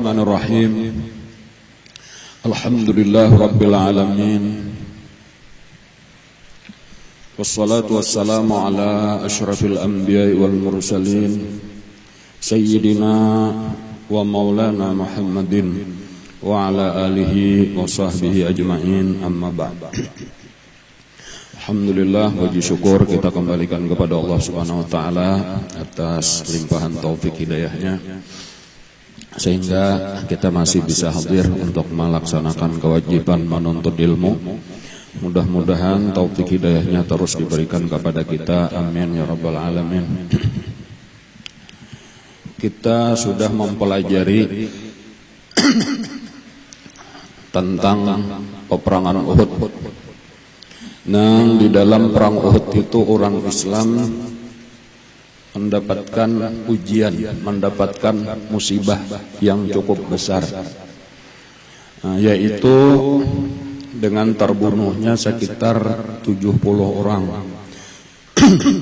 Bismillahirrahmanirrahim. Alhamdulillah Rabbil Alamin. Wassalatu wassalamu ala ashrafil anbiya'i wal mursalin Sayyidina wa maulana Muhammadin wa ala alihi wa sahbihi ajma'in, amma ba'd. Alhamdulillah, puji syukur kita kembalikan kepada Allah Subhanahu wa taala atas limpahan taufik hidayahnya sehingga kita masih bisa hadir untuk melaksanakan kewajiban menuntut ilmu. Mudah-mudahan taufik hidayahnya terus diberikan kepada kita, amin ya rabbal alamin. Kita sudah mempelajari tentang peperangan Uhud. Nah, di dalam perang Uhud itu orang Islam mendapatkan ujian, mendapatkan musibah yang cukup besar, yaitu dengan terbunuhnya sekitar 70 orang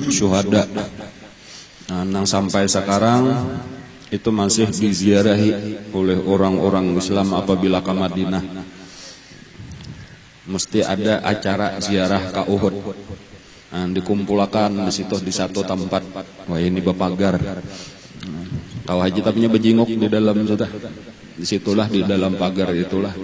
syuhada. Nah, sampai sekarang itu masih diziarahi oleh orang-orang Islam apabila ke Madinah. Mesti ada acara ziarah ke Uhud. Dikumpulkan di situ di satu tempat. Wah, ini bepagar. Tahu haji tapi bejingok di dalam sudah. Disitulah di dalam pagar itulah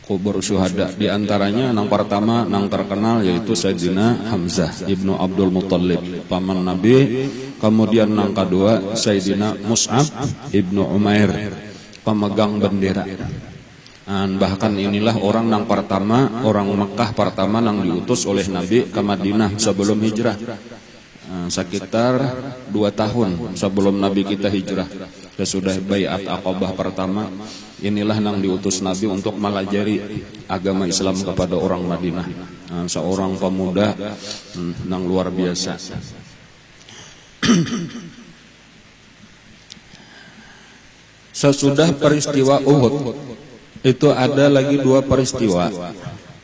kubur syuhada. Di antaranya yang pertama yang terkenal yaitu Sayyidina Hamzah ibnu Abdul Muttalib, paman Nabi. Kemudian yang kedua Sayyidina Mus'ab ibnu Umair, pemegang bendera. Bahkan inilah orang yang pertama, orang Mekah pertama yang diutus oleh Nabi ke Madinah sebelum hijrah. Sekitar 2 tahun sebelum Nabi kita hijrah, sesudah Baiat Aqabah pertama, inilah yang diutus Nabi untuk melajari agama Islam kepada orang Madinah. Seorang pemuda yang luar biasa. Sesudah peristiwa Uhud itu ada lagi 2 peristiwa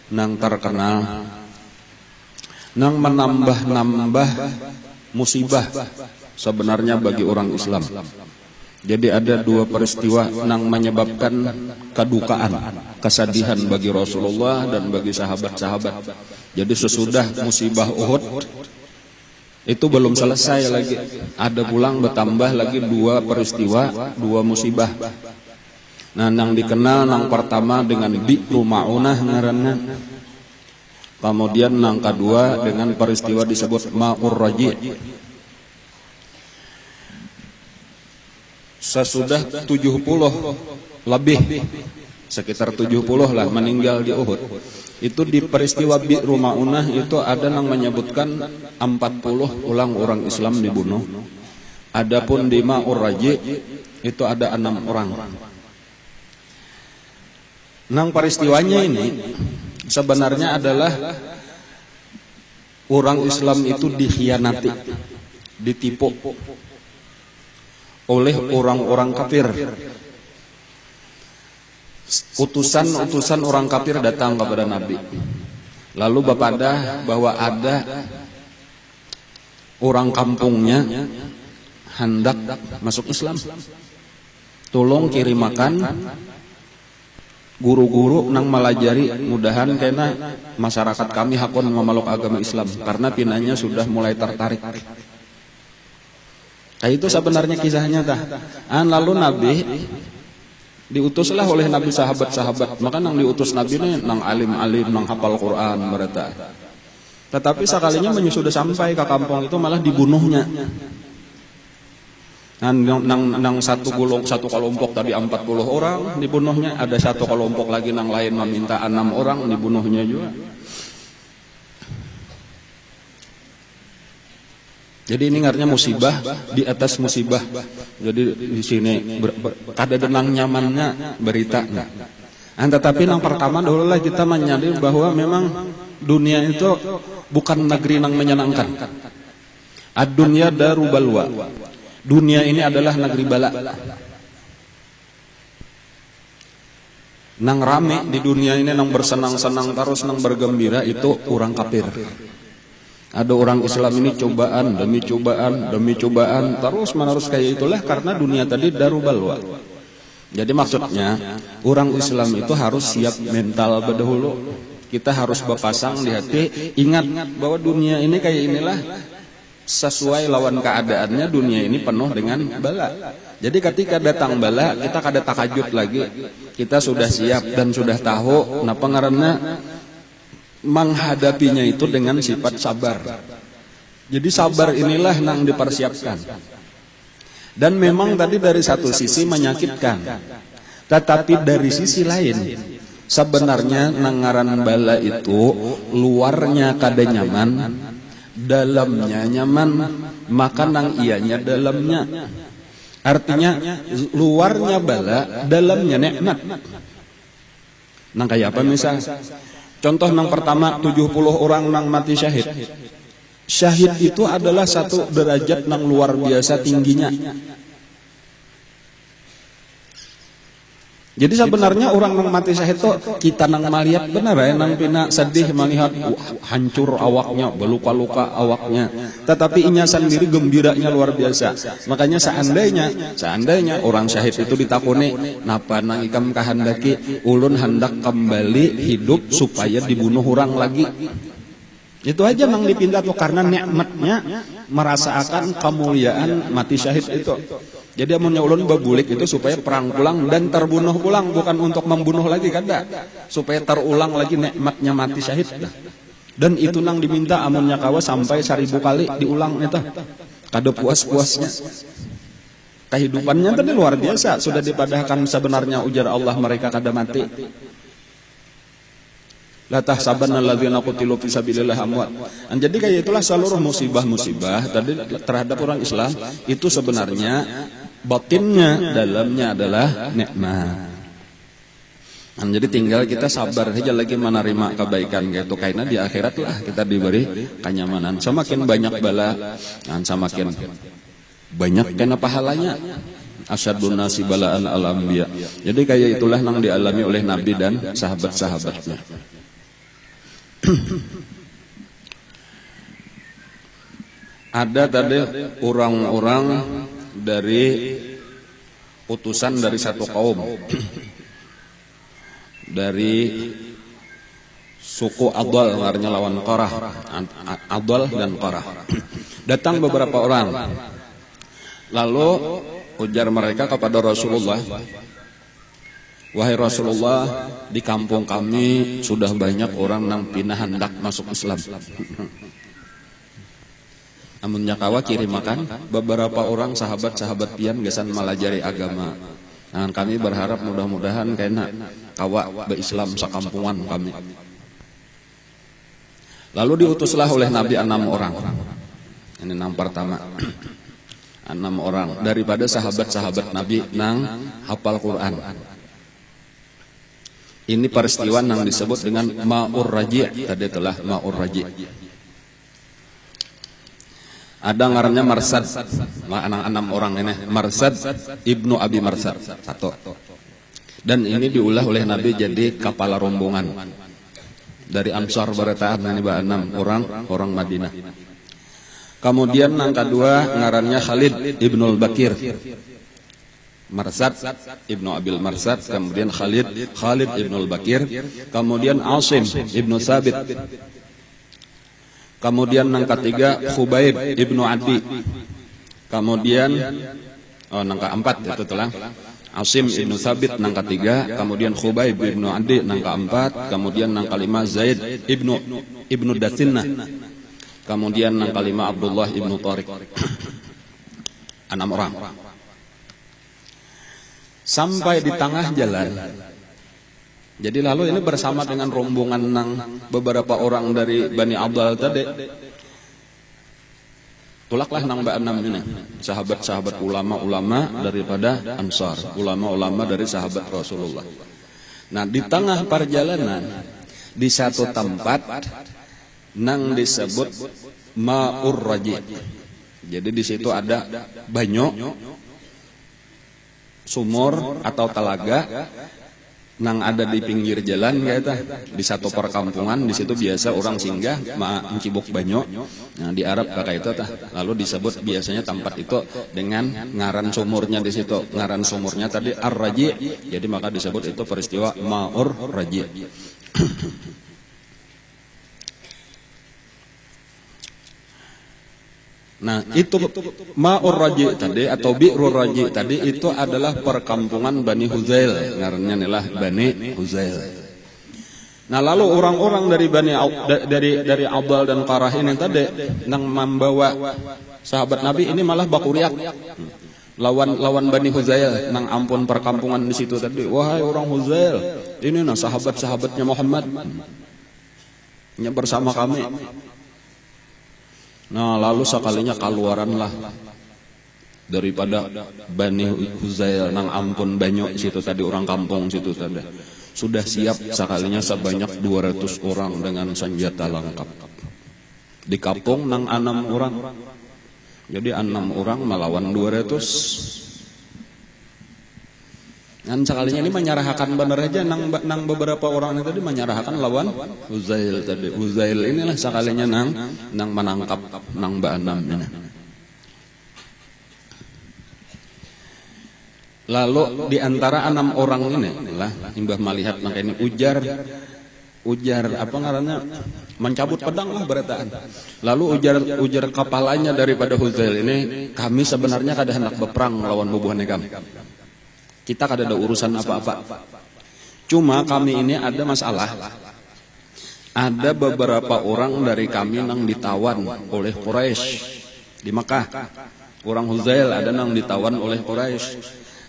yang terkenal, yang menambah-nambah musibah sebenarnya bagi orang Islam. Jadi ada 2 peristiwa yang menyebabkan kedukaan, kesedihan bagi Rasulullah dan bagi sahabat-sahabat. Jadi sesudah musibah Uhud itu belum selesai lagi, ada pulang bertambah lagi 2 peristiwa, 2 musibah. Nah, yang dikenal yang pertama dengan Bi'ru Ma'unah ngaranna. Kemudian yang kedua dengan peristiwa disebut Ma'ur Raji'. Sesudah 70 lebih, sekitar 70 lah meninggal di Uhud. Itu di peristiwa Bi'ru Ma'unah itu ada yang menyebutkan 40 ulang orang Islam dibunuh. Adapun di Ma'ur Raji' itu ada 6 orang. Nang peristiwanya ini sebenarnya adalah orang Islam itu dikhianati, ditipu oleh orang-orang kafir. Utusan orang kafir datang kepada Nabi, lalu berpada bahwa ada orang kampungnya hendak masuk Islam, tolong kirim makan guru-guru nang melajari, mudahan kena masyarakat kami hakon memeluk agama Islam karena pinanya sudah mulai tertarik. Itu sebenarnya kisahnya dah. Lalu Nabi diutuslah oleh Nabi sahabat-sahabat. Maka nang diutus Nabi ini nang alim-alim, nang hafal Quran mereka. Tetapi sekalinya sudah sampai ke kampung itu malah dibunuhnya. Nang satu kelompok tadi 40 orang dibunuhnya, ada satu kelompok lagi nang lain meminta 6 orang dibunuhnya juga. Jadi ini artinya musibah di atas musibah. Jadi di sini kada denang nyamannya berita. Tetapi yang pertama dulu lah kita menyadari bahwa memang dunia itu bukan negeri yang menyenangkan. Ad-dunya daru balwa. Dunia ini adalah negeri bala. Nang rame di dunia ini, nang bersenang-senang terus, nang bergembira itu orang kafir. Ada orang Islam ini cobaan demi cobaan terus menerus kayak itulah karena dunia tadi daru balwa. Jadi maksudnya orang Islam itu harus siap mental berdahulu. Kita harus berpasang di hati, ingat bahwa dunia ini kayak inilah, sesuai lawan keadaannya. Dunia ini penuh dengan bala. Jadi ketika datang bala, kita kada takajud lagi. Kita sudah siap dan sudah tahu napa ngaranna menghadapinya itu dengan sifat sabar. Jadi sabar inilah yang dipersiapkan. Dan memang tadi dari satu sisi menyakitkan, tetapi dari sisi lain sebenarnya nangaran bala itu luarnya kada nyaman, dalamnya nyaman, maka nang ianya dalamnya. Artinya luarnya bala, dalamnya nikmat. Nang kayak apa misal? Contoh nang pertama 70 orang nang mati syahid. Syahid itu adalah satu derajat nang luar biasa tingginya. Jadi sebenarnya orang nang mati syahid itu kita nang melihat benar ya, nang pina sedih melihat hancur awaknya, beluka-luka awaknya. Tetapi inya sendiri gembiranya luar biasa. Makanya seandainya orang syahid itu ditakuni, napa nang ikam kahandaki ulun hendak kembali hidup supaya dibunuh orang lagi. Itu aja nang dipindah tuh karena nikmatnya merasakan kemuliaan mati syahid itu. Jadi amunnya ulun babulik itu supaya perang pulang dan terbunuh pulang, bukan untuk membunuh lagi kada. Supaya terulang lagi nikmatnya mati syahid. Dan itu nang diminta amunnya kawa sampai 1000 kali diulang itu. Kada puas-puasnya. Kehidupannya tadi luar biasa, sudah dipadahkan sebenarnya ujar Allah mereka kada mati. La tahsabanna alladzina qutilu fi sabilillah amwat. Jadi kayak itulah seluruh musibah-musibah tadi terhadap orang Islam itu sebenarnya batinnya, dalamnya adalah nikmat. Jadi tinggal kita sabar saja lagi menerima kebaikan gitu, karena di akhirat lah kita diberi kenyamanan. Semakin banyak bala, semakin banyak kena pahalanya. Asyadun nasi balaan al-anbiya. Jadi kayak itulah yang dialami oleh Nabi dan sahabat-sahabatnya. Ada tadi orang-orang dari utusan dari satu kaum, dari suku Adal, artinya lawan Qarah, Adal dan Qarah. Datang beberapa orang, lalu ujar mereka kepada Rasulullah, wahai Rasulullah, di kampung kami sudah banyak orang nang pindah hendak masuk Islam. Amunnya kawa kirim makan beberapa orang sahabat-sahabat pian gesan malajari agama. Nah, kami berharap mudah-mudahan kena kawa berislam sakampungan kami. Lalu diutuslah oleh Nabi 6 orang. Ini yang pertama. 6 orang daripada sahabat-sahabat Nabi nang hafal Quran. Ini peristiwa yang disebut dengan Ma'ur Raji'. Tadi telah Ma'ur Raji'. Ada ngarannya Marsad. Anak 6 orang ini. Marsad Ibnu Abi Marsad. Satu. Dan ini diulah oleh Nabi jadi kepala rombongan. Dari Ansar Barataan ini 6 orang Madinah. Kemudian yang kedua ngarannya Khalid Ibnul Bakir. Marsad Ibnu Abil Marsad, kemudian Khalid Ibnul Bakir, kemudian Asim Ibnu Sabit, kemudian yang ketiga Khubaib Ibnu Adi, kemudian yang keempat itu telah Asim Ibnu Sabit yang ketiga, kemudian Khubaib Ibnu Adi yang keempat, kemudian yang kelima Zaid Ibnu Dasinah, kemudian yang kelima Abdullah Ibnu Tariq. 6 orang. Sampai di tengah jalan. Jadi lalu ini bersama dengan rombongan nang beberapa orang dari Bani Abdal tadi. Tulaklah nang Mbak 6 ini. Sahabat-sahabat ulama-ulama daripada Ansar, ulama-ulama dari sahabat Rasulullah. Nah, di tengah perjalanan di satu tempat nang disebut Ma'ur Raji'. Jadi di situ ada banyak sumur atau telaga nang ada di pinggir jalan kayak di satu perkampungan, di situ biasa orang singgah mencibuk banyo. Nah di Arab kakak itu lalu disebut biasanya tempat itu dengan ngaran sumurnya di situ. Ngaran sumurnya tadi Ar-Raji, jadi maka disebut itu peristiwa Ma'ur Raji. Nah itu Ma'ur Raji tadi atau Bi'rur Raji tadi itu adalah perkampungan Bani Huzail, ngarannya adalah Bani Huzail. Nah lalu orang-orang dari Abdal dan Qarah ini tadi nang membawa sahabat Nabi ini malah bakuriak lawan Bani Huzail, nang ampun perkampungan di situ tadi. Wahai orang Huzail, ini nah sahabat-sahabatnya Muhammad, nya bersama kami. Nah lalu sekalinya keluaranlah daripada Bani Huzail nang ampun banyak situ tadi, orang kampung situ tadi sudah siap sekalinya sebanyak 200 orang dengan senjata lengkap. Di kampung nang 6 orang, jadi 6 orang melawan 200. Dan sekalinya ini menyerahkan benar aja nang beberapa orang itu tadi menyerahkan lawan Huzail tadi. Huzail inilah sekalinya nang menangkap nang Ba'anam ini. Lalu di antara 6 orang ini lah Mbah melihat maka ini ujar apa ngarannya mencabut pedang lah berataan. Lalu ujar kepalanya daripada Huzail ini, kami sebenarnya kada hendak berperang lawan bubuhan kami. Kita kada ada urusan apa-apa. Cuma kami ini ada masalah. Ada beberapa orang dari kami yang ditawan oleh Quraisy di Mekah. Orang Huzail ada yang ditawan oleh Quraisy.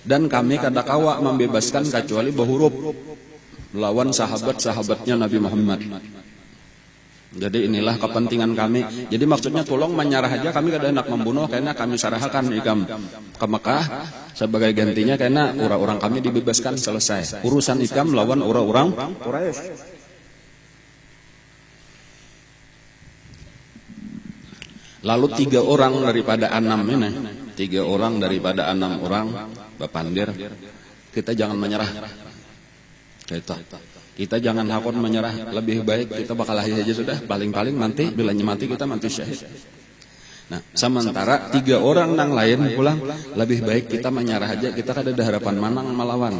Dan kami kada kawa membebaskan kecuali berhuruf lawan sahabat-sahabatnya Nabi Muhammad. Jadi inilah kepentingan kami. Jadi maksudnya tolong menyerah aja, kami kada hendak membunuh karena kami sarahkan ikam ke Mekah sebagai gantinya karena orang-orang kami dibebaskan, selesai. Urusan ikam lawan orang-orang Quraisy. Lalu 3 orang daripada 6 ini, 3 orang daripada 6 orang bapandir, kita jangan menyerah. Kita jangan hakon menyerah, lebih baik kita bakal lahir aja sudah, paling-paling mati, bila mati kita mati syahid. Nah, sementara 3 orang nang lain pulang, lebih baik kita menyerah aja, kita kada ada harapan manang melawan.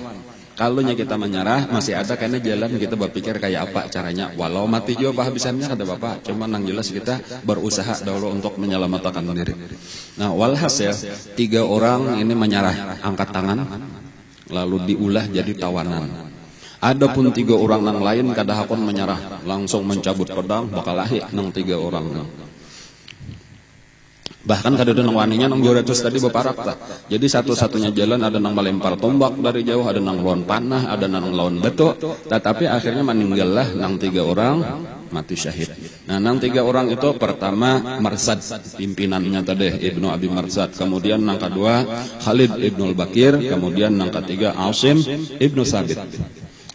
Kalau kita menyerah masih ada karena jalan kita berpikir kayak apa caranya, walau mati juga habisannya kada apa-apa, cuma nang jelas kita berusaha dahulu untuk menyelamatkan diri. Nah, walhasil 3 orang ini menyerah, angkat tangan, lalu diulah jadi tawanan. Adapun 3 orang nang lain kada hakon menyerah, langsung mencabut pedang bakal lahir nang 3 orang nang. Bahkan kada ada nang waninya nang 200 tadi beparak tak. Jadi satu-satunya jalan ada nang melempar tombak dari jauh, ada nang lawan panah, ada nang lawan batu, tetapi akhirnya meninggallah nang 3 orang mati syahid. Nah, nang 3 orang itu pertama Marsad, pimpinannya tadi Ibnu Abi Marsad, kemudian nang kedua Khalid Ibnul Bakir, kemudian nang ketiga Asim Ibnu Sabit.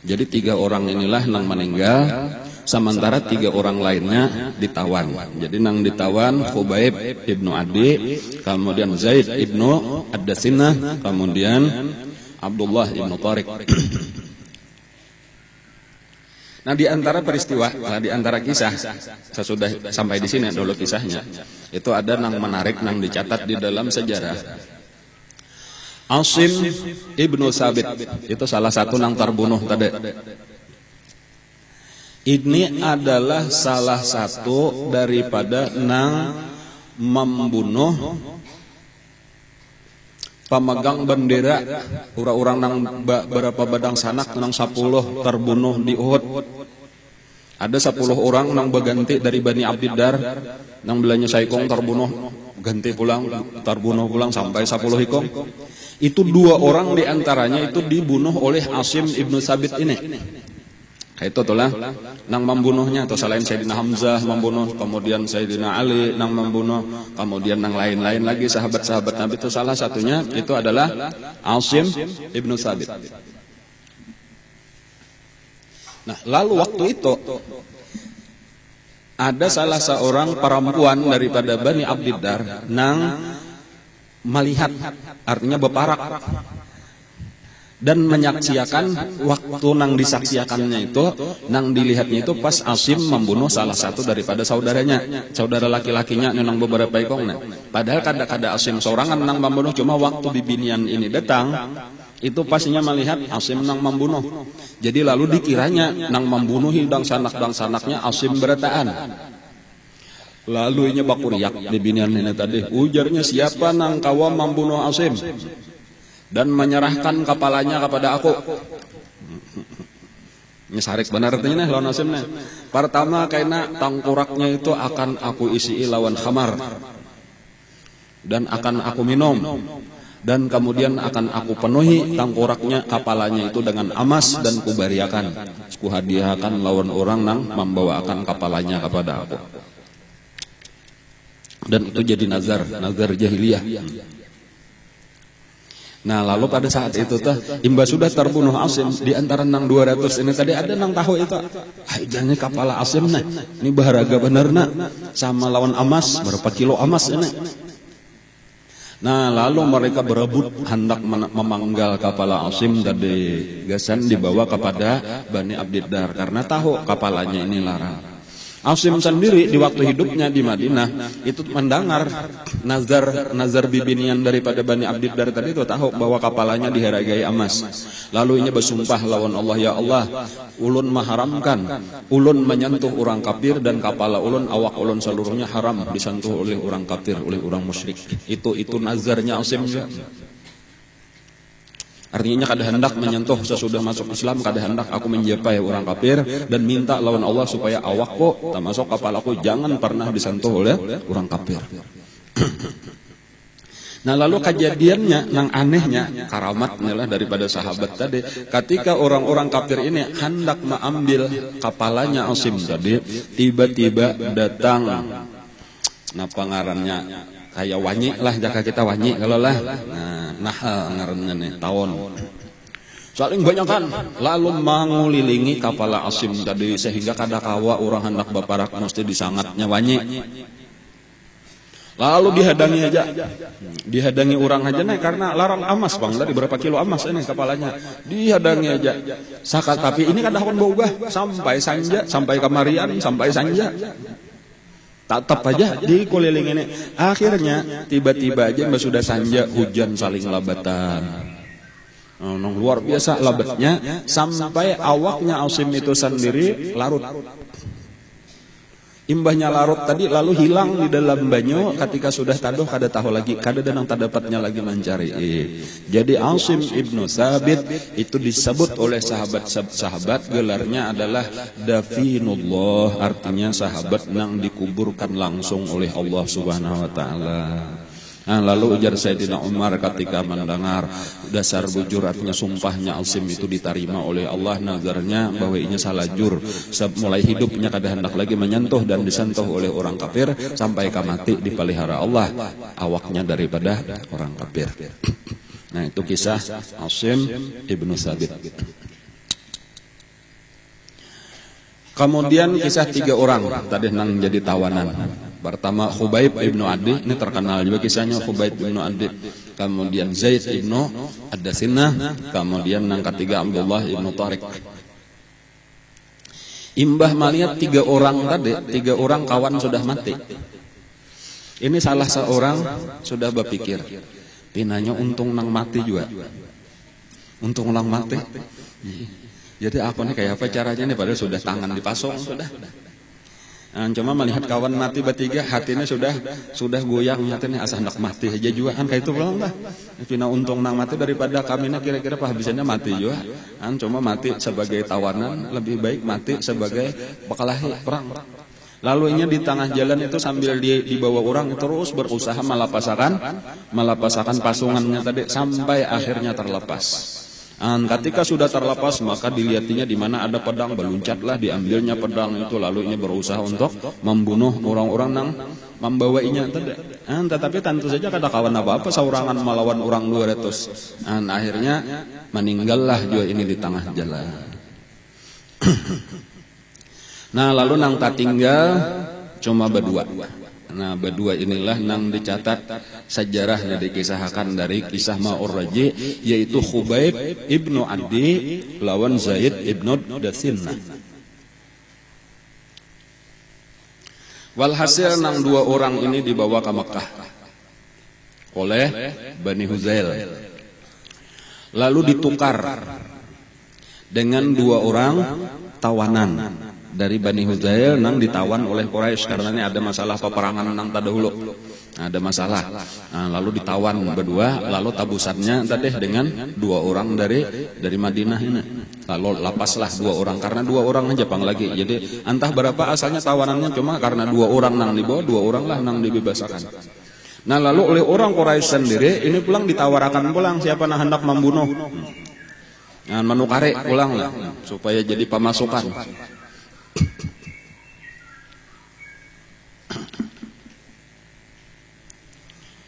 Jadi 3 orang inilah nang meninggal, sementara 3 orang lainnya ditawan. Jadi nang ditawan Khubaib Ibnu Adi, kemudian Zaid Ibnu Ad-Dasinah, kemudian Abdullah Ibnu Tariq. Nah, di antara peristiwa, di antara kisah, sesudah sampai di sini dulu kisahnya, itu ada nang menarik nang dicatat di dalam sejarah. Asim Ibnu Sabit itu salah satu nang terbunuh tadi. Ini adalah salah satu daripada nang membunuh pemegang bendera orang-orang nang berapa badang sanak nang 10 terbunuh di Uhud. Ada 10 orang nang berganti dari Bani Abdiddar nang belanya saikong terbunuh, ganti pulang terbunuh pulang sampai 10 hikong. Itu 2 orang diantaranya itu dibunuh oleh Asim Ibnu Sabit ini. Kayak itu lah nang membunuhnya, atau selain Sayyidina Hamzah membunuh, kemudian Sayyidina Ali nang membunuh, kemudian nang lain-lain lagi sahabat-sahabat Nabi, itu salah satunya itu adalah Asim Ibnu Sabit. Nah, lalu waktu itu ada salah seorang perempuan daripada Bani Abdiddar nang melihat, artinya beparak dan menyaksikan waktu nang disaksiakannya itu, nang dilihatnya itu pas Asim membunuh salah satu daripada saudaranya, saudara laki-lakinya nang beberapa ikongnya. Padahal kada Asim sorangan nang membunuh, cuma waktu bibinian ini datang itu pastinya melihat Asim nang membunuh. Jadi lalu dikiranya nang membunuh hidang sanaknya Asim berataan. Lalu inya bakuriak di binian ini tadi, ujarnya, siapa nang kawa membunuh Asim dan menyerahkan kepalanya kepada aku. Ini sarik benar artinya lawan Asimnya. Pertama karena tangkuraknya itu akan aku isi lawan khamar dan akan aku minum, dan kemudian akan aku penuhi tangkuraknya, kepalanya itu dengan emas dan kubariakan, kuhadiahkan lawan orang nang membawakan kepalanya kepada aku. Dan itu jadi nazar jahiliyah. Nah lalu pada saat itu imba sudah terbunuh Asim, di antara nang 200 ini tadi ada nang tahu itu, jangan kepala Asim nah, ini baharaga bener nak, sama lawan emas, berapa kilo emas ini. Nah lalu mereka berebut hendak memanggal kepala Asim dari gasan dibawa kepada Bani Abdiddar, karena tahu kepalanya ini larang. Asim sendiri di waktu hidupnya di Madinah itu mendengar nazar bibinian daripada Bani Abdiddar tadi itu, tahu bahwa kepalanya dihargai emas. Lalu ia bersumpah lawan Allah, ya Allah, ulun mengharamkan ulun menyentuh orang kafir, dan kepala ulun, awak ulun seluruhnya haram disentuh oleh orang kafir, oleh orang musyrik. Itu nazarnya Asim. Artinya kada hendak menyentuh sesudah masuk Islam, kada hendak aku menjapai orang kafir, dan minta lawan Allah supaya awakku termasuk kepalaku jangan pernah disentuh oleh orang kafir. Nah lalu kejadiannya nang anehnya, karamatnya lah daripada sahabat tadi, ketika orang-orang kafir ini hendak mengambil kepalanya Asim tadi, tiba-tiba datang napa ngarannya, kayak wanyi lah, jaka kita wanyi kalau lah, nah ngarannya nih tahun saling banyakan, lalu mengulilingi kepala Asim tadi, sehingga kada kawa orang hendak baparak mesti disangatnya wanyi. Lalu dihadangi orang aja nih, karena larang emas bang, dari berapa kilo emas ini kepalanya, dihadangi aja. Sakat tapi ini kada akan berubah sampai sanja, sampai kamarian, sampai sanja. Tetap aja dikeliling ini. Akhirnya tiba-tiba aja sudah sanja, hujan saling labatan. Luar biasa labatnya, sampai awaknya Asim itu sendiri larut. Imbahnya larut tadi lalu hilang di dalam banyu, ketika sudah taduh kada tahu lagi, kada danang tadapatnya lagi mencari. Jadi Asim ibnu Sabit itu disebut oleh sahabat gelarnya adalah Dafinullah, artinya sahabat nang dikuburkan langsung oleh Allah Subhanahu wa taala. Nah, lalu ujar Sayyidina Umar ketika mendengar dasar bujur, artinya sumpahnya Asim itu diterima oleh Allah, nazarnya bahwa ini salah jur, mulai hidupnya kada hendak lagi menyentuh dan disentuh oleh orang kafir, sampai mati dipelihara Allah awaknya daripada orang kafir. Nah itu kisah Asim ibnu Sabit. Kemudian kisah 3 orang tadi nang jadi tawanan. Pertama Khubaib ibnu Adi, ini terkenal juga kisahnya Khubaib ibnu Adi. Kemudian Zaid ibnu Ad-Dasinah, kemudian yang ketiga Abdullah ibnu Tariq. Imbah melihat 3 orang tadi, 3 orang kawan sudah mati. Ini salah seorang sudah berpikir, pinanya untung nang mati juga, untung nang mati. Jadi aku nih kayak apa caranya nih, padahal sudah tangan dipasung sudah. Cuma melihat kawan mati bertiga, hatinya sudah goyang, hatinya asa hendak mati aja juga kan, kayak itu belum lah. Pina untung nang mati daripada kami kira-kira habisnya mati juga. Cuma mati sebagai tawanan, lebih baik mati sebagai bekalahi perang. Lalu ini di tengah jalan itu sambil dibawa orang terus berusaha melapasakan pasungannya tadi sampai akhirnya terlepas. Ketika sudah terlepas, maka dilihatnya di mana ada pedang, beluncatlah diambilnya pedang itu, lalu ini berusaha untuk membunuh orang-orang yang membawainya. Tetapi tentu saja kada kawan apa-apa, saurangan melawan orang 200. Akhirnya meninggallah juga ini di tengah jalan. Nah lalu nang tak tinggal cuma berdua. Nah, berdua inilah nang dicatat sejarahnya dikisahkan dari kisah Ma'ur Raji, yaitu Khubaib ibnu Adi lawan Zaid ibnu Dasinah. Walhasil nang dua orang ini dibawa ke Mekah oleh Bani Huzail. Lalu ditukar dengan dua orang tawanan dari Bani Huzail nang ditawan oleh Quraisy karena ini ada masalah peperangan nang tadahulu. Ada masalah. Nah, lalu ditawan berdua, lalu tabusannya tadi dengan dua orang dari Madinah ini. Lalu lapaslah dua orang karena dua orang aja pang lagi. Jadi entah berapa asalnya tawanannya, cuma karena dua orang nang dibawa, dua orang lah nang dibebaskan. Nah, lalu oleh orang Quraisy sendiri ini pulang ditawarkan pulang siapa nah hendak membunuh. Nah, menukare pulang lah supaya jadi pemasukan.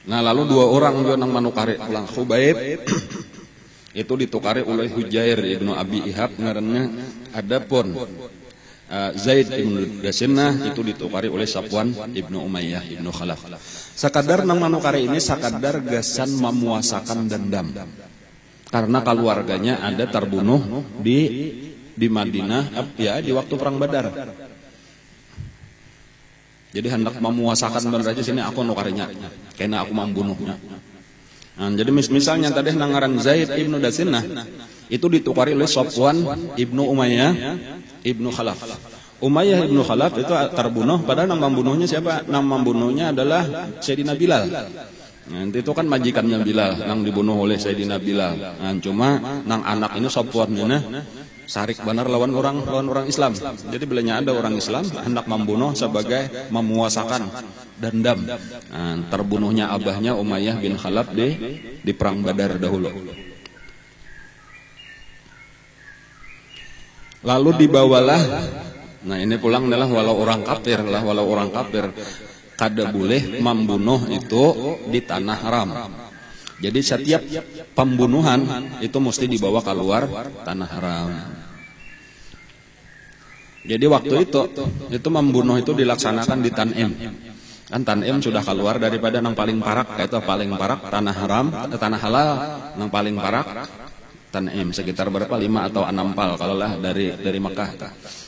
Nah, lalu dua orang juga nang manukari pulang. Khubaib itu ditukari oleh Hujair ibnu Abi Ihab ngarannya. Adapun Zaid ibnu Dasinah itu ditukari oleh Safwan ibnu Umayyah ibnu Khalaf. Sakadar nang manukari ini sakadar gasan memuasakan dendam. Karena keluarganya ada terbunuh di Madinah ya di waktu perang Badar. Jadi hendak memuasakan bener aja sini aku nukarinya, karena aku membunuhnya. Nah, jadi misalnya tadi nangaran Zaid ibnu Dasinah itu ditukari oleh Safwan ibnu Umayyah ibnu Khalaf. Umayyah ibnu Khalaf itu terbunuh, padahal nama membunuhnya siapa? Nama membunuhnya adalah Sayyidina Bilal. Nah, itu kan majikannya Bilal, nang dibunuh oleh Sayyidina Bilal. Nah, cuma nang anak ini Safwan ini sarik benar lawan orang Islam. Jadi bilanya ada orang Islam hendak membunuh sebagai memuasakan dendam. Nah, terbunuhnya abahnya Umayyah bin Khalaf di perang Badar dahulu. Lalu dibawalah, nah ini pulang adalah walau orang kafir kada boleh membunuh itu di tanah haram. Jadi setiap pembunuhan itu mesti dibawa keluar tanah haram. Jadi waktu itu membunuh itu dilaksanakan di Tanim. Kan Tanim sudah keluar daripada nang paling parak, itu paling parak tanah haram, tanah halal nang paling parak Tanim sekitar berapa 5 atau 6 pal kalau lah dari Mekah.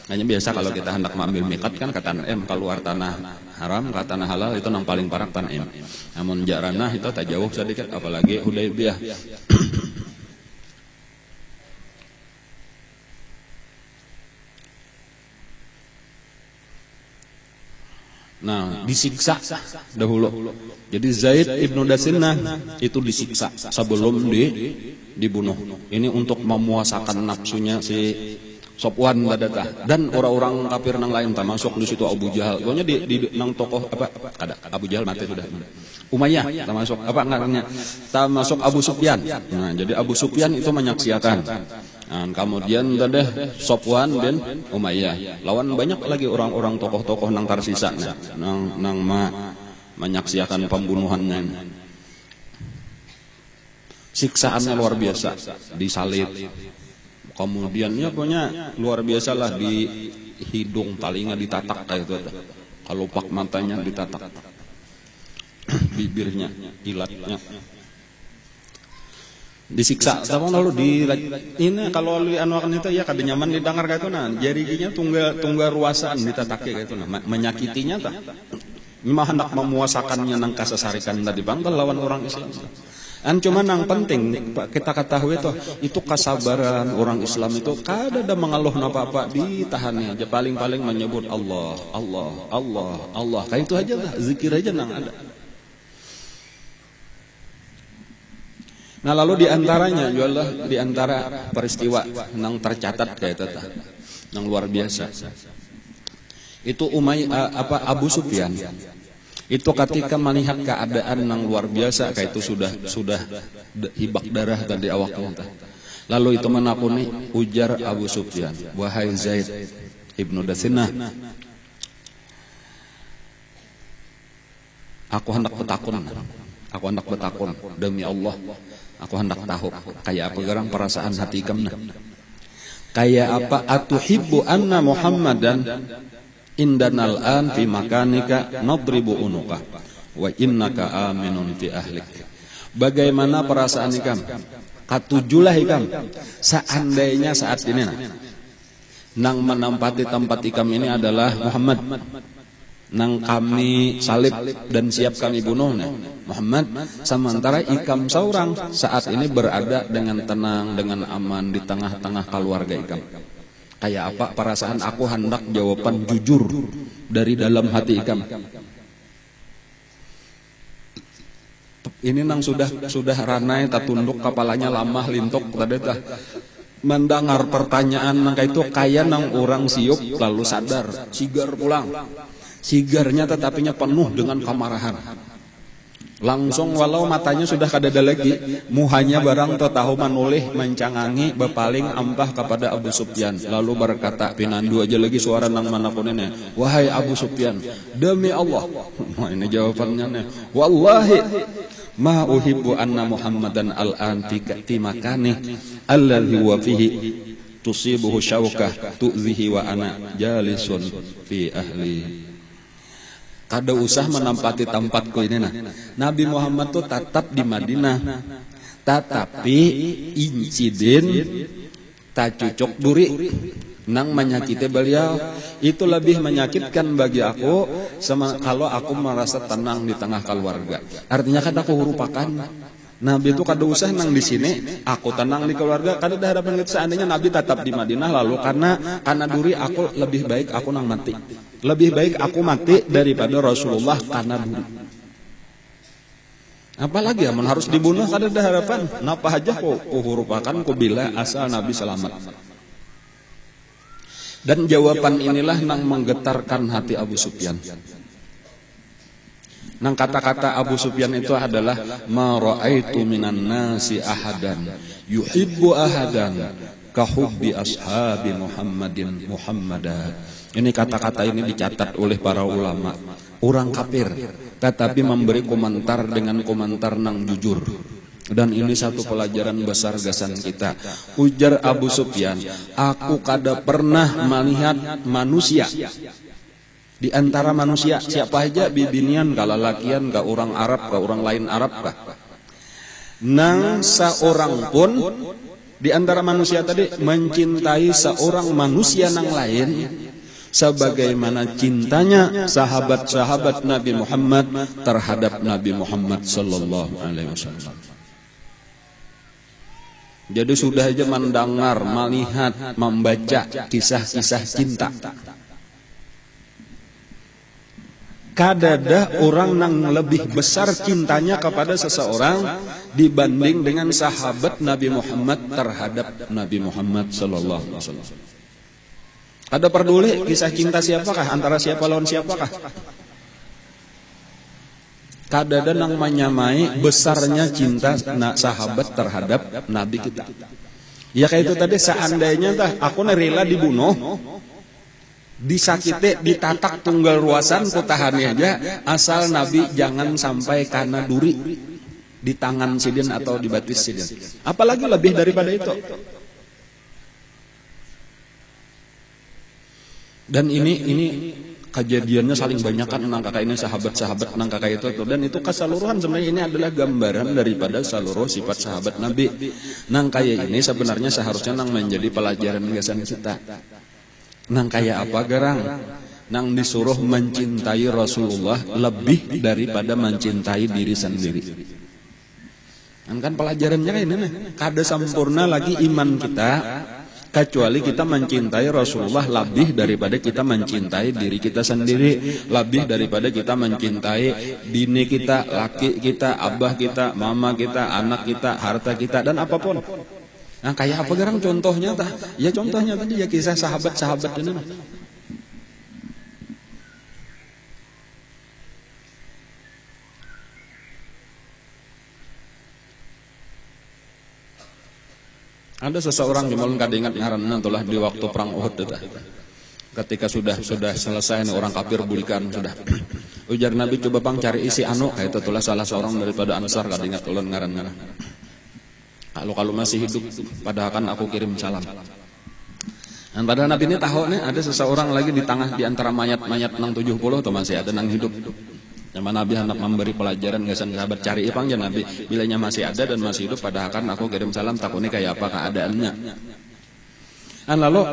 Hanya biasa kalau kita hendak mengambil mikat kan ke Tanim, keluar tanah haram ke tanah halal itu nang paling parak Tanim. Namun jaranah itu tak jauh sedikit, apalagi Hudaybiyah. Nah, disiksa dahulu. Jadi Zaid ibnu Dasinah itu disiksa sebelum dibunuh. Ini untuk memuasakan nafsunya si Safwan dan orang-orang kafir nang lain, termasuk di situ Abu Jahal. Pokoknya di nang tokoh apa? Ada Abu Jahal mati sudah. Umayyah termasuk apa enggaknya? Termasuk Abu Sufyan. Nah, jadi Abu Sufyan itu menyaksikan. Nah, kemudian tadi Safwan bin Umayyah. Lawan banyak lagi orang-orang tokoh-tokoh nang tersisa nang menyaksikan pembunuhannya. Siksaannya luar biasa, disalib. Kemudian ya pokoknya luar biasa lah, di hidung talingnya ditatak kayak itu. Kalau pak matanya ditatak. Bibirnya, ilatnya. Disiksa. Tapi lalu ini kalau li anwakan itu ya kada nyaman didengar kayak itu nah. Jarinya tunggal ruasaan ditataki kayak itu nah. Menyakitinya tak. Memang hendak memuasakannya nang kasasarikan tadi bang lawan orang Islam. Cuma yang penting kita ketahui itu kesabaran orang Islam itu kada ada mengeluh apa-apa, ditahannya aja, paling-paling menyebut Allah, Allah, Allah, Allah. Kayak itu aja lah, zikir aja nang ada. Nah lalu diantaranya juga diantara peristiwa nang tercatat kayak itu nang luar biasa. Itu Abu Sufyan. Itu ketika melihat keadaan yang luar biasa kayak itu sudah hibak darah tadi awaknya. Lalu itu menakuni, ujar Abu Sufyan, wahai Zaid ibnu Dasinah, aku hendak betakun demi Allah, aku hendak tahu kayak apa garang perasaan hati kamu. Kayak apa atuhibbu anna Muhammadan Indanal an fi makanika nadribu unuka wa innaka aminun fi ahlik. Bagaimana perasaan ikam? Katujulah ikam seandainya saat ini nang menempati tempat ikam ini adalah Muhammad, nang kami salib dan siap kami bunuh Muhammad, sementara ikam seorang saat ini berada dengan tenang, dengan aman di tengah-tengah keluarga ikam. Kayak apa perasaan? Aku hendak jawaban jujur dari dalam hati ikam. Ini nang sudah ranai tatunduk kepalanya lamah lintok tadi tah mendengar pertanyaan nang itu kaya nang orang siup lalu sadar sigar pulang. Sigarnya tetapinya penuh dengan kemarahan. Langsung walau matanya sudah kadada lagi, muhanya barang tahu manulih mencangangi bepaling ampah kepada Abu Sufyan. Lalu berkata, pinandu aja lagi suara nang manapun ini, wahai Abu Sufyan, demi Allah. Nah, ini jawabannya, wallahi ma uhibbu anna Muhammadan al-an fi makani alladhi huwa fihi tusibuhu syaukah tu'zihi wa ana jalisun fi ahli. Kada usah menampati tempatku ini Nabi Muhammad tuh tetap di Madinah, tetapi insiden tak cocok duri nang menyakiti beliau itu lebih menyakitkan bagi aku sama kalau aku merasa tenang di tengah keluarga. Artinya kan aku hurupakan Nabi itu kada usah nang di sini, aku tenang di keluarga. Kada ada harapan gitu seandainya Nabi tetap di Madinah lalu karena duri aku lebih baik aku nang mati. Lebih baik aku mati daripada Rasulullah karena duri. Apalagi amun harus dibunuh kada ada harapan. Napa aja ku hurupakan ku bila asal Nabi selamat. Dan jawaban inilah nang menggetarkan hati Abu Sufyan. Nang kata-kata Abu Sufyan itu adalah ma ra'aitu minan nasi ahadan yuhibbu ahadan ka hubbi ashabi Muhammadin Muhammadan. Ini kata-kata ini dicatat oleh para ulama, orang kafir tetapi memberi komentar dengan komentar nang jujur. Dan ini satu pelajaran besar gasan kita. Ujar Abu Sufyan, aku kada pernah melihat manusia di antara manusia siapa aja bibinian kala lakian ka orang Arab ka orang lain Arab kah nang seorang pun di antara manusia tadi mencintai seorang manusia nang lain sebagaimana cintanya sahabat-sahabat Nabi Muhammad terhadap Nabi Muhammad sallallahu alaihi wasallam. Jadi sudah aja mendengar, melihat, membaca kisah-kisah cinta. Kadada orang yang lebih besar cintanya kepada seseorang dibanding dengan sahabat Nabi Muhammad terhadap Nabi Muhammad sallallahu alaihi wasallam. Ada peduli kisah cinta siapakah, antara siapa lawan siapakah? Kadada nang menyamai besarnya cinta sahabat terhadap Nabi kita. Ya kayak itu tadi seandainya aku rela dibunuh, disakiti, ditatak tunggal ruasan ku tahani aja asal Nabi jangan sampai karena duri di tangan sidin atau di batis sidin. Apalagi lebih daripada itu. Dan ini kejadiannya saling banyak kan nang kakak ini sahabat-sahabat nang kakak itu dan itu keseluruhan sebenarnya ini adalah gambaran daripada seluruh sifat sahabat Nabi. Nang kayak ini sebenarnya seharusnya nang menjadi pelajaran gasan kita. Nang kayak apa gerang? Nang disuruh mencintai Rasulullah lebih daripada mencintai diri sendiri. Kan pelajarannya kayak ini nih. Kada sempurna lagi iman kita kecuali kita mencintai Rasulullah lebih daripada kita mencintai diri kita sendiri, lebih daripada kita mencintai bini kita, laki kita, abah kita, mama kita, anak kita, harta kita dan apapun. Nah kayak apa gerang contohnya tah? Ya contohnya tadi ya kisah sahabat-sahabat ini. Ada seseorang yang mulai kada ingat ngaranna itulah di waktu perang Uhud itu. Ketika sudah selesai nih orang kafir bulikan sudah. Ujar Nabi coba bang cari isi anu kayak itu itulah salah seorang daripada Ansar kada ingat ulun ngaranna. Kalau masih hidup padahal kan aku kirim salam. Dan pada Nabi ini tahu nih ada seseorang lagi di tengah di antara mayat-mayat nang 70 atau masih ada nang hidup. Zaman Nabi hendak memberi pelajaran gasan sahabat cari ipang ya Nabi bilanya masih ada dan masih hidup padahal aku kirim salam takutnya kayak apa keadaannya. Dan lalu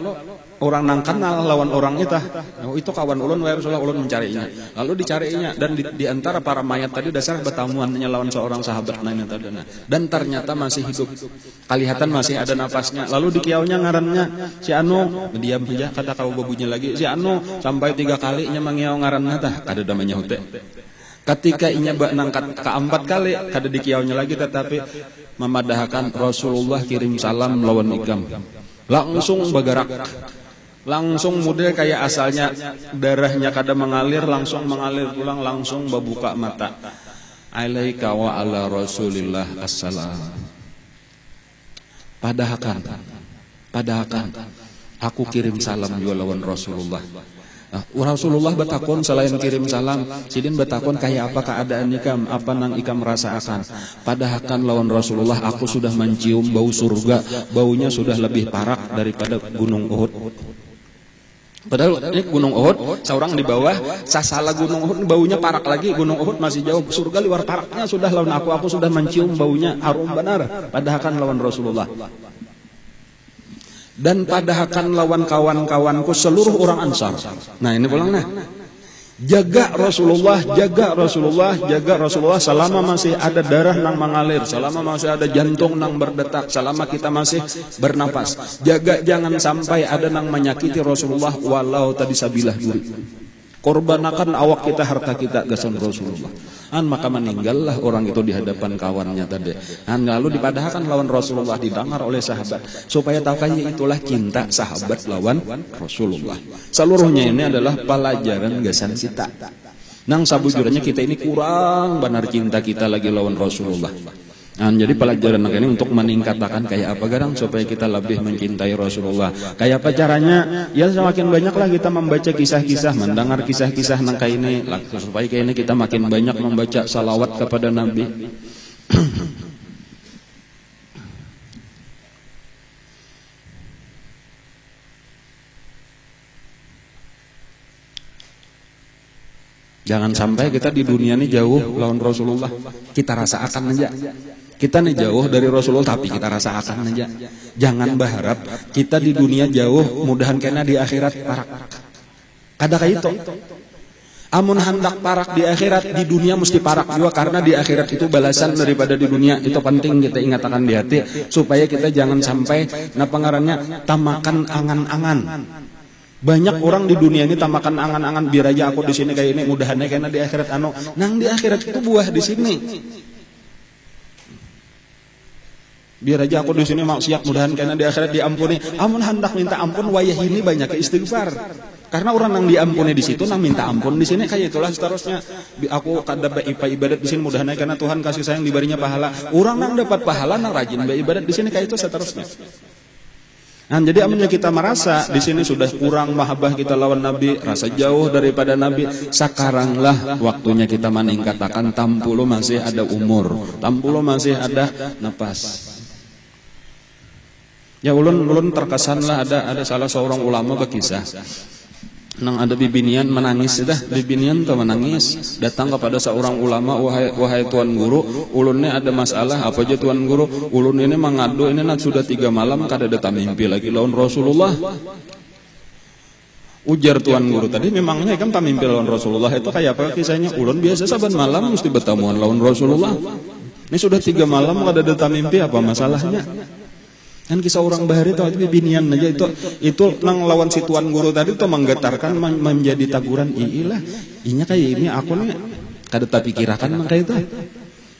orang nang kenal lawan orang itu kawan ulun wa Rasulullah ulun mencarinya. Lalu dicarinya dan di antara para mayat tadi dasar bertamuannya lawan seorang sahabat lain tadi. Dan ternyata masih hidup. Kelihatan masih ada nafasnya. Lalu dikiaunya ngarannya si anu diam saja kata kau babunya lagi si anu sampai 3 kalinya mangiau ngaranna tah kada namanya hute. Ketika inya nangkat keempat kali kada dikiaunya lagi tetapi memadahkan Rasulullah kirim salam lawan ikam. Langsung bergerak, langsung model kayak asalnya darahnya kada mengalir langsung mengalir pulang langsung membuka mata. Alaika wa ala Rasulillah assalam. Padahkan aku kirim salam juga lawan Rasulullah. Rasulullah betakon selain kirim salam, sidin betakon kayak apa keadaan ikam, apa nang ikam rasakan. Padahal lawan Rasulullah aku sudah mencium bau surga, baunya sudah lebih parah daripada gunung Uhud. Padahal ini gunung Uhud, seorang di bawah, sasala gunung Uhud baunya parah lagi, gunung Uhud masih jauh, surga luar paraknya sudah lawan aku sudah mencium baunya harum benar. Padahal lawan Rasulullah. Dan padahkan lawan kawan-kawanku seluruh orang Ansar. Nah ini pulang nah. Jaga Rasulullah selama masih ada darah nang mengalir, selama masih ada jantung nang berdetak, selama kita masih bernapas. Jaga jangan sampai ada nang menyakiti Rasulullah walau tadi sabilah duri. Korbanakan awak kita, harta kita gasan Rasulullah. Maka meninggallah orang itu di hadapan kawannya tadi. Lalu dipadahkan lawan Rasulullah didengar oleh sahabat. Supaya tahu kaya itulah cinta sahabat lawan Rasulullah. Seluruhnya ini adalah pelajaran gasan kita. Nang sabujurnya kita ini kurang benar cinta kita lagi lawan Rasulullah. Jadi pelajaran ini untuk meningkatkan kayak apa garang supaya kita lebih mencintai Rasulullah. Kayak apa caranya? Ya semakin banyaklah kita membaca kisah-kisah, mendengar kisah-kisah nang kayak ini, supaya kayak ini kita makin banyak membaca salawat kepada Nabi. Jangan sampai kita di dunia ini jauh lawan Rasulullah. Kita rasakan aja. Kita nih jauh dari Rasulullah tapi kita rasakan aja. Jangan berharap kita di dunia jauh, mudahan kena di akhirat parak. Kada kayak itu. Amun hendak parak di akhirat, di dunia mesti parak juga karena di akhirat itu balasan daripada di dunia. Itu penting kita ingatkan di hati supaya kita jangan sampai pengarannya tamakan angan-angan. Banyak orang di dunia ini tamakan angan-angan biar aja aku di sini kayak ini mudahannya kena di akhirat nang di akhirat itu buah di sini. Biar aja aku di sini maksiat mudahan kena di akhirat diampuni. Amun hendak minta ampun wayah ini banyak istighfar. Karena orang yang diampuni di situ nang minta ampun di sini kayak itulah seterusnya. Aku kada ibadat di sini mudahan karena Tuhan kasih sayang diberinya pahala. Orang nang dapat pahala nang rajin ibadat di sini kayak itu seterusnya. Jadi amunnya kita merasa di sini sudah kurang mahabbah kita lawan Nabi, rasa jauh daripada Nabi, sekaranglah waktunya kita meningkatkan tampulo masih ada umur, tampulo masih ada napas. Ya ulun terkesanlah ada salah seorang ulama berkisah. Nang ada bibinian menangis bibinian tuh menangis datang kepada seorang ulama, wahai tuan guru, ulunnya ada masalah apa aja tuan guru, ulun ini mengadu ini sudah 3 malam kada datang mimpi lagi lawan Rasulullah. Ujar tuan guru tadi memangnya kan mimpi lawan Rasulullah itu kayak apa kisahnya? Ulun biasa saban malam mesti bertamuan lawan Rasulullah. Ini sudah 3 malam kada datang mimpi, apa masalahnya? Kan kisah orang bahari itu binian aja itu nang lawan si tuan guru tadi itu menggetarkan menjadi taburan iyalah inya kayak ini aku nih kada tapikirakan maka itu.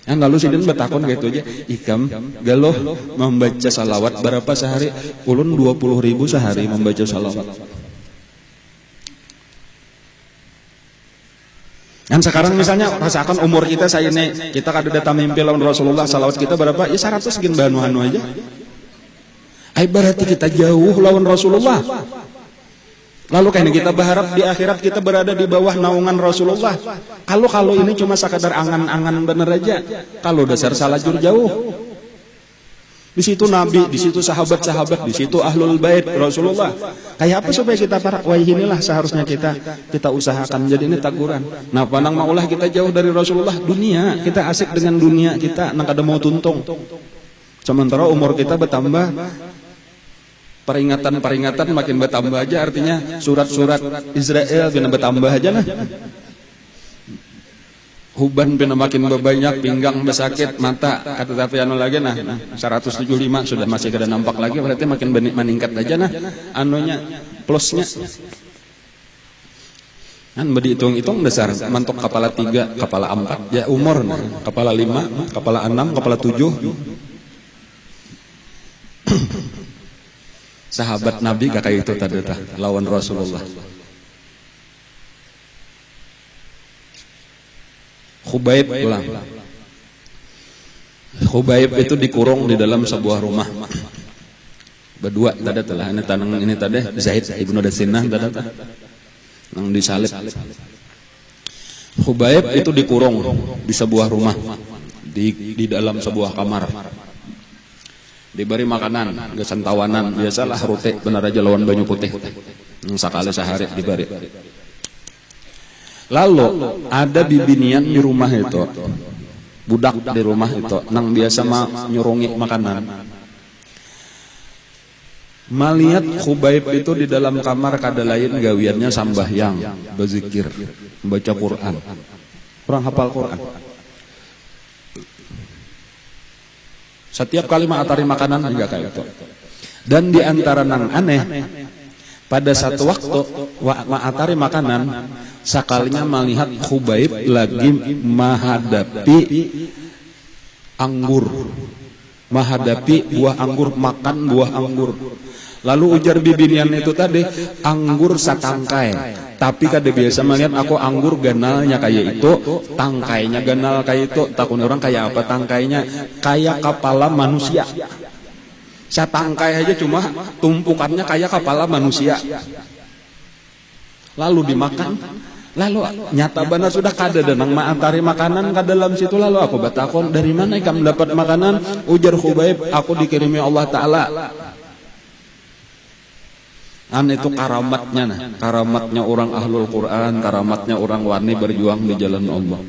Lalu sidin betakon gitu aja ikam galuh membaca salawat berapa sehari? Ulun 20.000 sehari membaca salawat. Dan sekarang misalnya rasakan umur kita saya ini kita kada datang mimpi lawan Rasulullah, salawat kita berapa? Ya 100 sekian banu-anu aja. Berarti kita jauh lawan Rasulullah. Lalu kayaknya kita berharap di akhirat kita berada di bawah naungan Rasulullah. Kalau ini cuma sekadar angan-angan bener aja. Kalau dasar salajur jauh. Di situ Nabi, di situ sahabat-sahabat, di situ ahlul bait Rasulullah. Kayak apa supaya kita para wah inilah seharusnya kita usahakan. Jadi ini taguran. Nah, panang maulah kita jauh dari Rasulullah, dunia, kita asik dengan dunia kita, nang kada mau tuntung. Sementara umur kita bertambah, peringatan makin bertambah aja, artinya surat-surat Israel bina bertambah aja nah. Huban bina makin berbanyak, pinggang besakit, mata kata tapi anu lagi nah 175 sudah masih kada nampak lagi, berarti makin meningkat aja nah anunya plusnya. Kan berhitung-hitung dasar mantok kepala 3, kepala 4 ya umur nah. Kepala 5, kepala 6, kepala 7. Sahabat Nabi kakak itu tadi lawan Rasulullah. Khubaib pulang. Khubaib itu dikurung di dalam sebuah rumah. Berdua tadi telah ini tanang ini tadi Zaid ibnu Dasinah tadi nang disalib. Khubaib itu dikurung di sebuah rumah di dalam sebuah kamar. Diberi makanan, gesan tawanan, biasalah rute benar aja lawan banyu putih. Sakali sehari diberi. Lalu ada bibinian di rumah itu, budak di rumah itu, nang biasa nyurungi makanan. Melihat Khubaib itu di dalam kamar kada lain gawiannya sambahyang, berzikir, membaca Quran. Orang hafal Quran. Setiap kali mengatari makanan juga kayak itu. Dan di antara nang aneh, pada satu waktu mengatari makanan, sekalinya melihat Khubaib lagi menghadapi anggur, menghadapi buah anggur, makan buah anggur. Lalu ujar bibinian itu tadi, anggur satangkai. Tapi kada biasa melihat aku anggur ganalnya kayak itu, tangkainya ganal kayak itu. Takun orang kayak apa tangkainya? Kayak kepala manusia. Satangkai aja cuma tumpukannya kayak kepala manusia. Lalu dimakan. Lalu nyata benar sudah kada denang maantari makanan ke dalam situ. Lalu aku batakon, dari mana kamu dapat makanan? Ujar Khubaib, aku dikirimi Allah Ta'ala. Itu karamatnya nah. Karamatnya orang ahlul Quran, karamatnya orang wani berjuang di jalan Allah.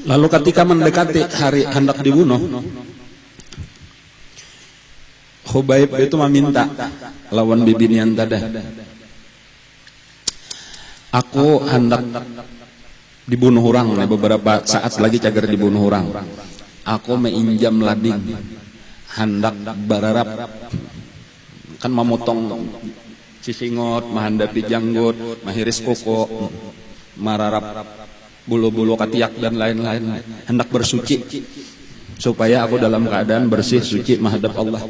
Lalu ketika mendekati hari hendak dibunuh, Khubaib itu meminta lawan bibinian tadi, aku hendak dibunuh orang, beberapa saat lagi cager dibunuh orang. Aku meinjam lading, hendak bararap, kan memotong sisingot, menghandapi janggut, mahiris koko, mararap bulu-bulu katiak dan lain-lain, hendak bersuci supaya aku dalam keadaan bersih suci menghadap Allah.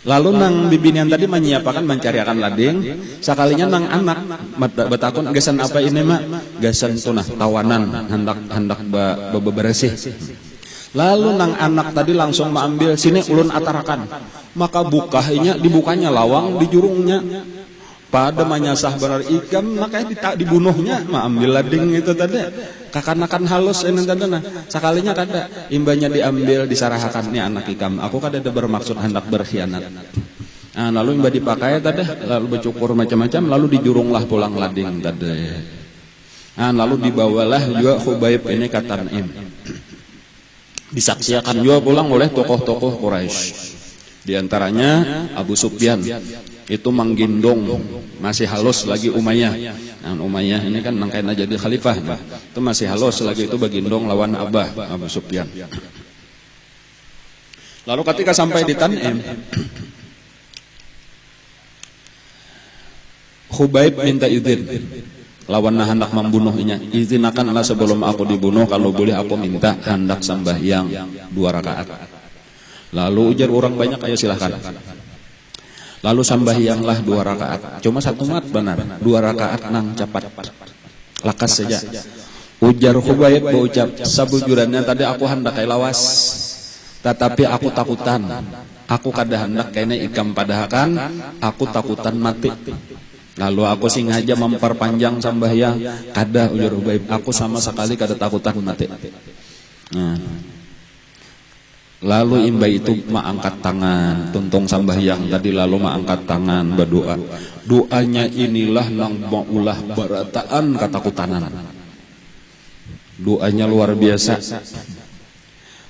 Lalu nang bibinian tadi menyiapkan mencariakan lading, sekalinya nang anak betakun gasan apa ini mak? Gasan tunah tawanan, hendak bebersih. Lalu nang anak tadi langsung mengambil, sini ulun atarakan. Maka dibukanya lawang di jurungnya. Pada menyasah benar ikan, makanya dibunuhnya. Mengambil lading itu tadi. Kakanakan halus ini tadi. Sekalinya kada, imbanya diambil, disarahakan. Ini anak ikam. Aku kada ada bermaksud hendak berkhianat. Nah, lalu imba dipakai tadi, lalu bercukur macam-macam, lalu dijurunglah pulang lading tadi. Nah, lalu dibawalah juga Khubaib ini ke Tan'im. Disaksikan juga pulang oleh tokoh-tokoh Quraisy. Di antaranya Abu Sufyan itu menggendong masih halus lagi Umayyah. Nah, Umayyah ini kan nangkaina jadi khalifah, bah. Itu masih halus lagi itu bagendong lawan Abah Abu Sufyan. Lalu ketika sampai di Tan'im, Khubaib minta izin lawan hendak membunuhnya. Izinakanlah sebelum aku dibunuh, kalau boleh aku minta hendak sembahyang 2 rakaat. Lalu ujar orang banyak, ayo silahkan. Lalu sembahyanglah 2 rakaat. Cuma 1 mat benar, 2 rakaat nang cepat. Lakas saja. Ujar Khubaib berucap, sabujurannya tadi aku hendak kaya lawas, tetapi aku takutan. Aku kada hendak kayaknya ikam padahakan, aku takutan mati. Lalu aku sengaja memperpanjang sembahyang. Kada, ujar Khubaib, aku sama sekali kada takutan mati. Nah, lalu imba itu mengangkat tangan, tuntung sambahyang tadi lalu mengangkat tangan berdoa. Doanya inilah nang maulah barataan katakutanan. Doanya luar biasa.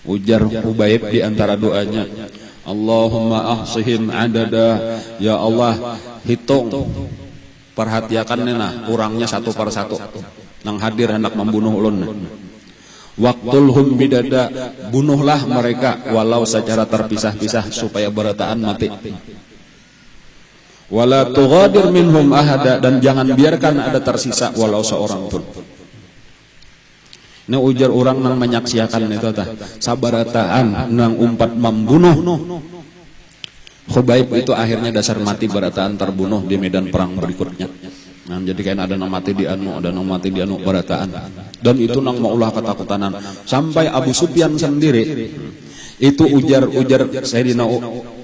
Ujar Hubaib di antara doanya, Allahumma ahsihim adada, ya Allah hitung perhatiakan nena kurangnya satu per satu nang hadir hendak membunuh ulun. Waqtulhum bidada, bunuhlah mereka walau secara terpisah-pisah supaya barataan mati. Wala tughadir minhum ahada, dan jangan biarkan ada tersisa walau seorang pun. Ini ujar orang nang menyaksikan itu tah sabarataan nang umpat membunuh. Hubaib itu akhirnya dasar mati barataan terbunuh di medan perang berikutnya. Nah, jadi kayak ada nang mati di anu, ada nang mati di anu barataan. Dan itu nang maulah katakutanan. Sampai Abu Sufyan sendiri itu ujar Sayyidina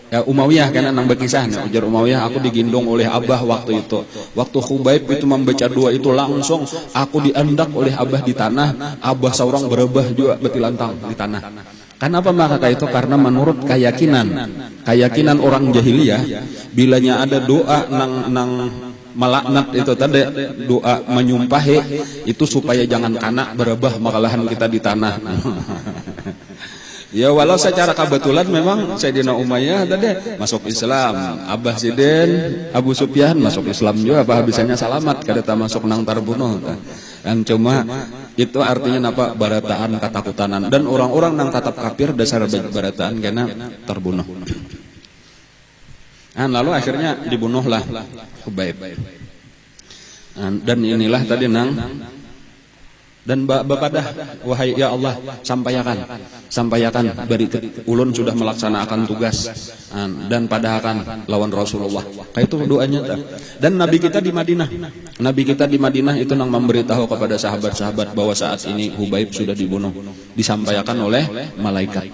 Umayyah karena nang berkisahnya ujar Umayyah, aku digindong oleh Abah waktu itu. Waktu Hubaib itu membaca doa itu langsung aku diandak oleh Abah di tanah. Abah seorang berebah juga betilantang di tanah. Kenapa maka itu? Karena menurut keyakinan orang jahiliyah, bilanya ada doa nang melaknat itu tadi, doa menyumpahi itu supaya jangan kena berebah makalahan kita di tanah. Ya walau secara kebetulan memang Sayyidina Umayyah tadi masuk Islam, Abah Sidin Abu Sufyan masuk Islam juga, apa habisnya selamat kada masuk nang terbunuh. Dan cuma itu artinya apa? Barataan katakutanan, dan orang-orang nang tatap kafir dasar barataan karena terbunuh. Dan lalu akhirnya dibunuhlah Hubaib. Dan inilah tadi nang dan bapadah, wahai ya Allah, sampaikan bari ulun sudah melaksanakan tugas dan padahakan lawan Rasulullah. Kayak itu doanya. Dan Nabi kita di Madinah itu nang memberitahu kepada sahabat-sahabat bahwa saat ini Hubaib sudah dibunuh, disampaikan oleh malaikat.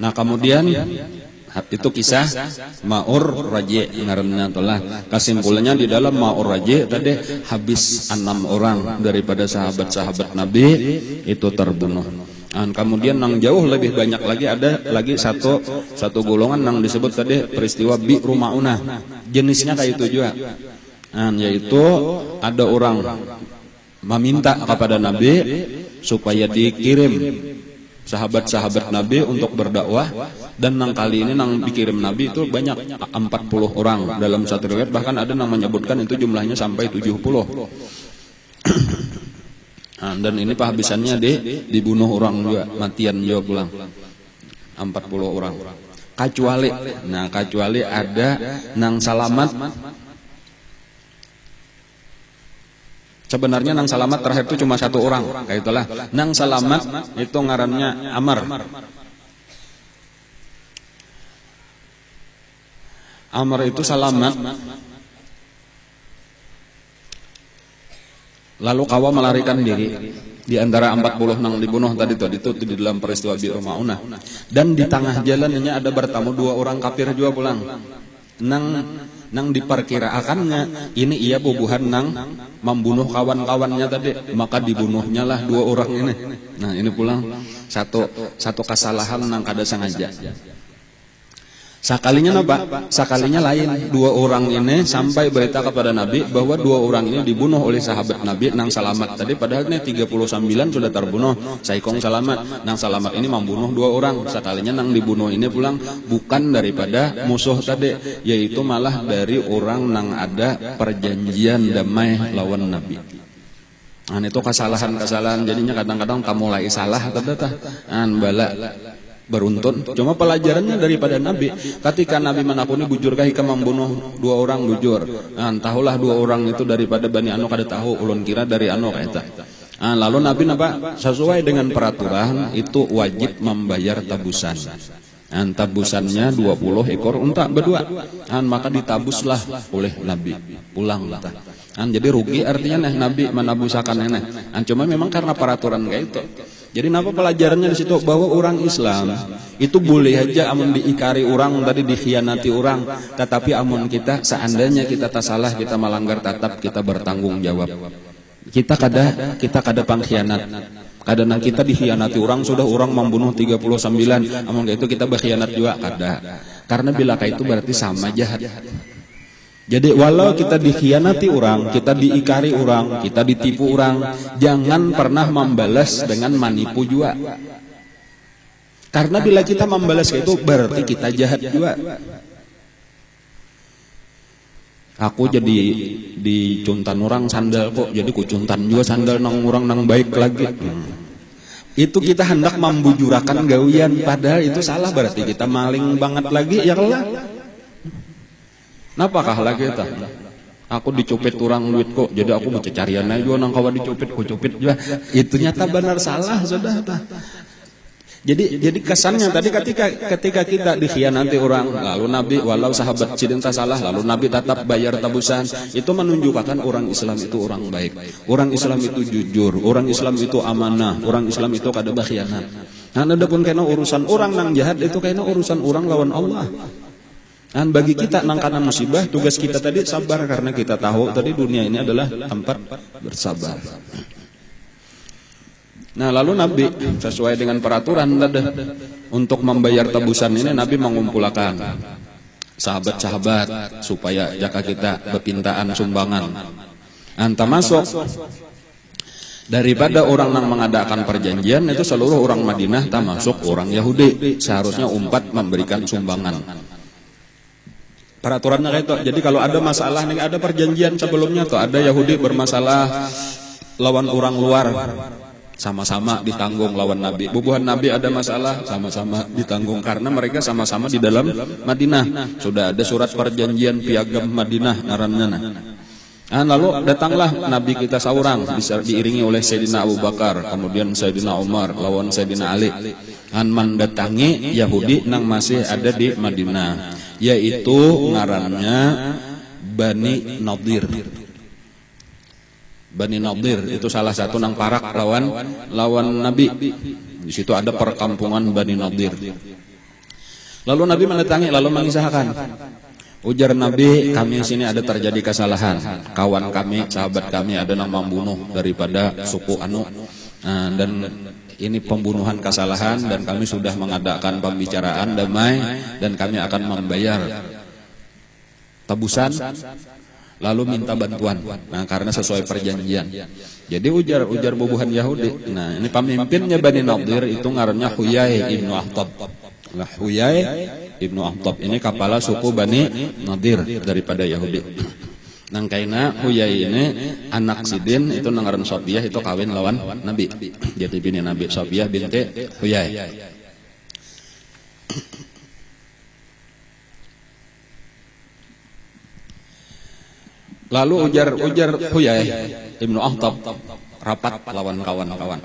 Nah, kemudian itu kisah Ma'ur Raji ngaranna telah. Kesimpulannya di dalam Ma'ur Raji tadi habis 6 orang daripada sahabat-sahabat Nabi itu terbunuh. Dan kemudian nang jauh lebih banyak lagi ada lagi satu golongan nang disebut tadi peristiwa Bi'ru Ma'unah. Jenisnya kayak itu juga. Yaitu ada orang meminta kepada Nabi supaya dikirim sahabat-sahabat Nabi untuk berdakwah, dan nang kali ini nang dikirim Nabi itu banyak 40 orang dalam satu riwayat, bahkan ada yang menyebutkan itu jumlahnya sampai 70. Dan ini penghabisannya dibunuh orang juga, matian juga pulang 40 orang. Kecuali ada nang salamat. Sebenarnya nang salamat terakhir itu cuma 1 orang, kayak itulah. Nang salamat itu ngarannya Amr. Amr itu salamat. Lalu kawa melarikan diri di antara 40 nang dibunuh tadi itu di dalam peristiwa Bi'ru Ma'unah. Dan di tengah jalannya ada bertemu 2 orang kafir juga pulang. Nang diperkiraakannya ini ia bubuhan nang membunuh kawan-kawannya tadi, maka dibunuhnya lah 2 orang ini. Nah, ini pulang satu kesalahan nang kada sengaja. Sakalinya apa? Sakalinya lain. 2 orang ini sampai berita kepada Nabi bahwa 2 orang ini dibunuh oleh sahabat Nabi nang salamat tadi, padahal ini 39 sudah terbunuh. Saikong salamat. Nang salamat ini membunuh 2 orang. Sakalinya nang dibunuh ini pulang bukan daripada musuh tadi, yaitu malah dari orang nang ada perjanjian damai lawan Nabi. Nah, itu kesalahan-kesalahan. Jadinya kadang-kadang tak mulai salah bala beruntun. Cuma pelajarannya daripada Nabi, ketika Nabi menakuni bujurkah hikam membunuh 2 orang bujur. Tahulah 2 orang itu daripada Bani Anu kada tahu, ulun kira dari Anu kaita. Lalu Nabi sesuai dengan peraturan itu wajib membayar tabusan. Tabusannya 20 ekor unta berdua. Maka ditabuslah oleh Nabi. Pulang lah. Jadi rugi artinya Nabi menabusakan nenek. Cuma memang karena peraturan kayak itu. Jadi napa pelajarannya di situ bahwa orang Islam itu boleh aja amun diikari orang tadi dikhianati orang, tetapi amun kita seandainya kita tak salah kita melanggar tatap kita bertanggung jawab. Kita kada pengkhianat. Kadang kita dikhianati orang sudah orang membunuh 39, amun itu kita berkhianat juga kada. Karena bila itu berarti sama jahat. Jadi walau kita dikhianati orang, kita diikari orang, kita ditipu orang, jangan pernah membalas dengan manipu juga. Karena bila kita membalas itu berarti kita jahat juga. Aku jadi dicuntan orang sandal kok, jadi kucuntan juga sandal nang orang nang baik lagi. Itu kita hendak membujurakan gawian, padahal itu salah, berarti kita maling banget lagi, ya lah. Napakah lagi kita? Aku dicopet orang duit kok, jadi aku mau carian aja juga nang kawan dicopet, ku copet juga. Itu nyata benar salah sudah. Jadi kesannya tadi ketika kita dikhianati orang, lalu Nabi walau sahabat cinta salah, lalu Nabi tetap bayar tebusan, itu menunjukkan orang Islam itu orang baik, orang Islam itu jujur, orang Islam itu amanah, orang Islam itu kada berkhianat. Nah, adapun kena urusan orang nang jahat itu kena urusan orang lawan Allah. Dan bagi kita nang kana musibah, tugas kita tadi sabar karena kita tahu tadi dunia ini adalah tempat bersabar. Nah, lalu Nabi sesuai dengan peraturan tadi untuk membayar tebusan ini Nabi mengumpulkan sahabat-sahabat supaya jaka kita berpintaan sumbangan. Anta masuk daripada orang yang mengadakan perjanjian itu seluruh orang Madinah termasuk orang Yahudi seharusnya umpat memberikan sumbangan. Peraturannya kayak itu. Jadi kalau ada masalah nih, ada perjanjian sebelumnya tuh ada Yahudi bermasalah lawan orang luar, sama-sama ditanggung lawan Nabi. Bubuhan Nabi ada masalah, sama-sama ditanggung karena mereka sama-sama di dalam Madinah. Sudah ada surat perjanjian piagam Madinah ngaranna. Lalu datanglah Nabi kita seorang diiringi oleh Sayyidina Abu Bakar, kemudian Sayyidina Umar lawan Sayyidina Ali. Mendatangi Yahudi yang masih ada di Madinah, yaitu ngarannya Bani Nadir. Bani Nadir itu salah satu nang parak lawan Nabi. Di situ ada perkampungan Bani Nadir. Lalu Nabi mendatangi lalu mengisahkan. Ujar Nabi, kami sini ada terjadi kesalahan. Kawan kami, sahabat kami ada yang membunuh daripada suku Anu. Dan ini pembunuhan kesalahan dan kami sudah mengadakan pembicaraan damai dan kami akan membayar tebusan lalu minta bantuan. Nah, karena sesuai perjanjian. Jadi ujar bubuhan Yahudi. Nah, ini pemimpinnya Bani Nadir itu ngarannya Huyai ibnu Akhtab. Nah, Huyai ibnu Akhtab ini kepala suku Bani Nadir daripada Yahudi. Nang kaina Huyai ini anak Sidin itu nangaran Sofiyah itu kawin lawan Nabi. Jadi bini Nabi Sofiyah binti Huyai. Lalu ujar Huyai ibnu Akhtab rapat lawan kawan-kawan.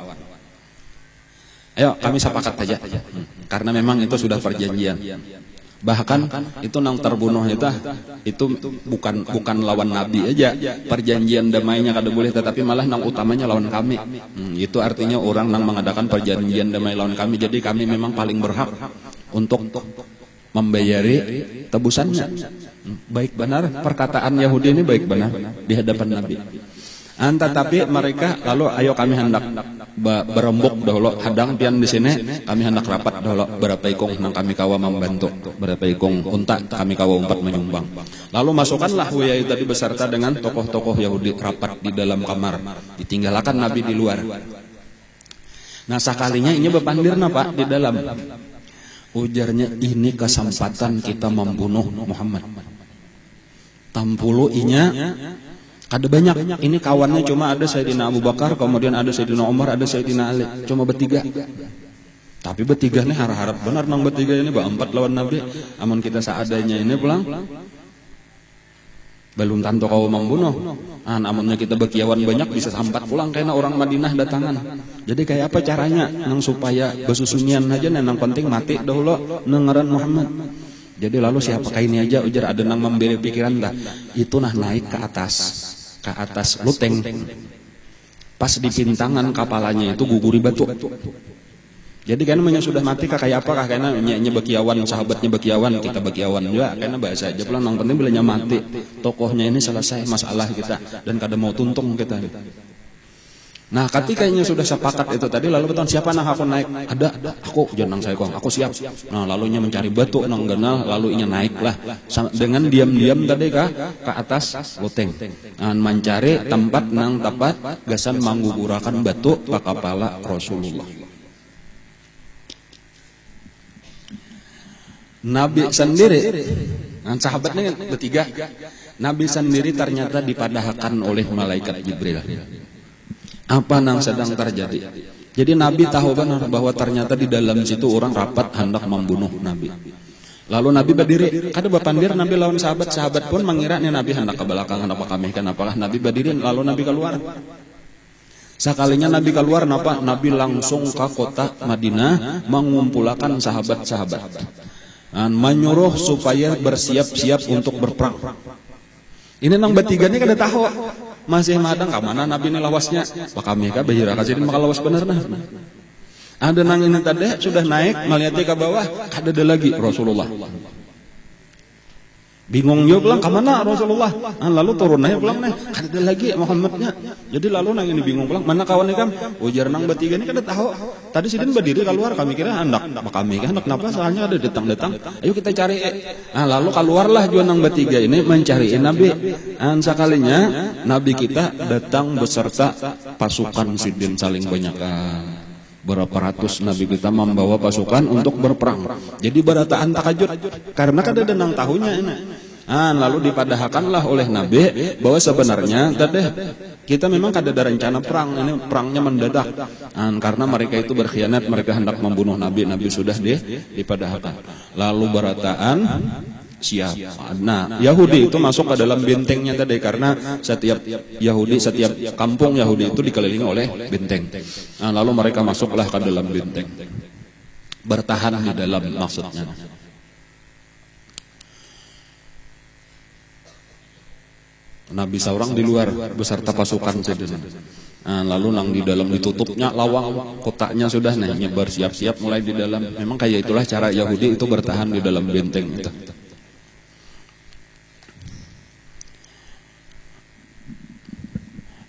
Ayo kami sepakat saja. Karena memang itu sudah perjanjian. Bahkan itu nang terbunuh itu bukan lawan Nabi aja, perjanjian damainya kada boleh, tetapi malah nang utamanya lawan kami. Itu artinya orang nang mengadakan perjanjian damai lawan kami, jadi kami memang paling berhak untuk membayari tebusannya. Baik benar perkataan Yahudi ini, baik benar di hadapan Nabi. Tetapi mereka lalu ayo kami hendak berembuk dahulu hadang pian di sini, kami hendak rapat dahulu berapa ikong nang kami kawa membantu, berapa ikong unta kami kawa umpat menyumbang. Lalu masukkanlah Huyai tadi beserta dengan tokoh-tokoh Yahudi rapat di dalam kamar, ditinggalkan Nabi di luar. Nah, sekalinya ini bepandirna Pak di dalam. Ujarnya, ini kesempatan kita membunuh Muhammad. Tampulu inya ada banyak, ini kawannya cuma ada Sayyidina Abu Bakar, kemudian ada Sayyidina Umar, ada Sayyidina Ali, cuma bertiga. Tapi bertiga nih harap-harap benar nang bertiga ini berempat lawan Nabi. Amun kita seadanya ini pulang, belum tentu kau membunuh. Amunnya kita berkiawan banyak bisa sampat pulang karena orang Madinah datangan. Jadi kayak apa caranya nang supaya besusunyian aja, nang penting mati dahulu nengaran Muhammad. Jadi lalu siapakah ini aja ujar ada nang memberi pikiran dah. Itu nah naik ke atas luteng. Pas di pintangan kepalanya itu guguri batu. Jadi kan namanya sudah mati kayak apa kah karena nya Bakiawan sahabatnya Bakiawan kita Bakiawan juga karena bahasa aja pulang yang penting bilanya mati tokohnya ini selesai masalah kita dan kada mau tuntung kita. Nah ketika sudah sepakat itu tadi lalu betul siapa nah aku naik ada aku jangan saya kong aku siap. Nah lalunya mencari batu nang genal lalu inya naiklah dengan diam-diam tadi ke atas loteng. Nah, mencari tempat nang tepat gasan manggugurakan batu ke kepala Rasulullah. Nabi sendiri, nah sahabatnya bertiga, Nabi sendiri ternyata dipadahkan oleh malaikat Jibril. Apa yang sedang terjadi? Jadi Nabi tahu benar bahwa ternyata di dalam situ orang rapat hendak membunuh Nabi. Lalu Nabi berdiri, kada bapandir Nabi lawan sahabat pun mengira nih Nabi hendak ke belakang hendak kami kan apalah Nabi berdiri lalu Nabi keluar. Sekalinya Nabi keluar Nabi langsung ke kota Madinah mengumpulkan sahabat-sahabat. Dan menyuruh supaya bersiap-siap untuk berperang. Ini nang bertiga ini kada tahu masih madang ke mana Nabi ini lawasnya. Pak kami kah bahira kasih maka lawas benar nah. Ada nang ini tadi sudah naik melihatnya ke bawah kada ada lagi Rasulullah. Bingung juga pulang ke mana Rasulullah. Lalu turun aja pulang nih kada ada lagi Muhammadnya. Jadi lalu nang ini bingung pulang mana kawannya kan ujar nang bertiga ini kada tahu. Tadi sidin berdiri keluar kami kira hendak kami kan kenapa soalnya ada datang ayo kita cari. Lalu keluarlah juga nang bertiga ini mencari Nabi. Sekalinya Nabi kita datang beserta pasukan sidin saling banyakkan. Berapa ratus Nabi kita membawa pasukan untuk berperang. Jadi barataan takajud karena kada ada nang tahunya ini. Lalu dipadahkanlah oleh Nabi bahwa sebenarnya tadi kita memang kada ada rencana perang, ini perangnya mendadak. Karena mereka itu berkhianat, mereka hendak membunuh Nabi sudah dipadahkan. Lalu barataan siap. Nah, Yahudi itu masuk ke dalam bentengnya tadi karena setiap kampung Yahudi itu dikelilingi oleh benteng. Lalu mereka masuklah ke dalam benteng. Bertahan di dalam maksudnya. Nabi seorang di luar beserta pasukan sedena. Lalu nang di dalam ditutupnya lawang kotaknya sudah nyebar siap-siap mulai di dalam. Memang kayak itulah cara Yahudi itu bertahan di dalam benteng itu.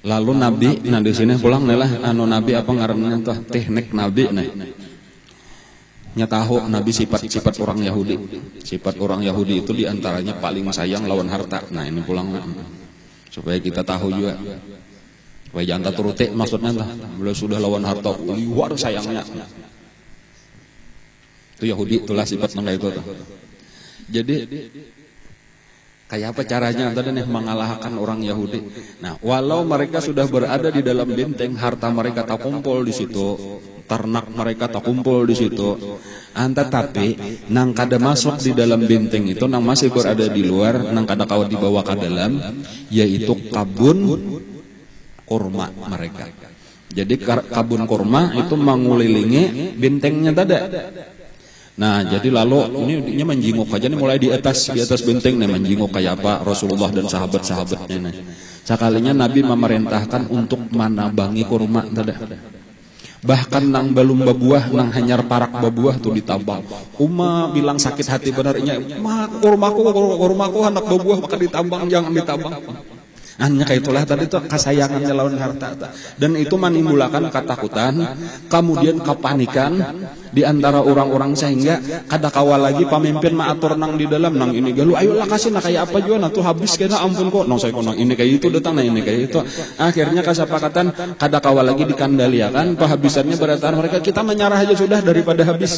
Lalu Nabi, nah di sini pulang lah Nabi apa ngarannya tuh teknik Nabi tahu Nabi sifat orang Yahudi. Sifat orang Yahudi itu diantaranya paling sayang lawan harta. Nah ini pulang supaya kita tahu juga. Supaya jangan turuti maksudnya beliau sudah lawan harta luar sayangnya. Itu Yahudi itulah sifat kayak itu. Jadi kayak apa caranya tadi nih mengalahkan orang Yahudi. Nah, walau mereka sudah berada di dalam benteng, harta mereka tak kumpul di situ, ternak mereka tak kumpul di situ. Tetapi nang kada masuk di dalam benteng itu, nang masih berada di luar, nang kada kau dibawa ke dalam, yaitu kabun kurma mereka. Jadi kabun kurma itu mengelilingi bentengnya tadi. Nah, jadi lalu ini menjinguk aja nih mulai di atas benteng nih menjinguk kayak apa Rasulullah dan sahabat-sahabatnya nih. Sekalinya Nabi memerintahkan untuk manabangi kurma tadi. Bahkan nang belum babuah, nang hanyar parak babuah tuh ditabang. Uma bilang sakit hati benarnya, kurmaku hendak babuah maka ditambang, jangan ditambang. Hanya kayak itulah tadi tuh kesayangannya lawan harta. Dan itu menimbulkan ketakutan, kemudian kepanikan di antara orang-orang sehingga kada kawal lagi pemimpin maatur nang di dalam nang ini galu ayolah kasih nah kayak apa juga nah tuh habis kena ampun kok nang saya nang ini kayak itu datang nah ini kayak itu. Akhirnya kesepakatan kada kawal lagi dikandaliakan penghabisannya berataan mereka kita menyerah aja sudah daripada habis.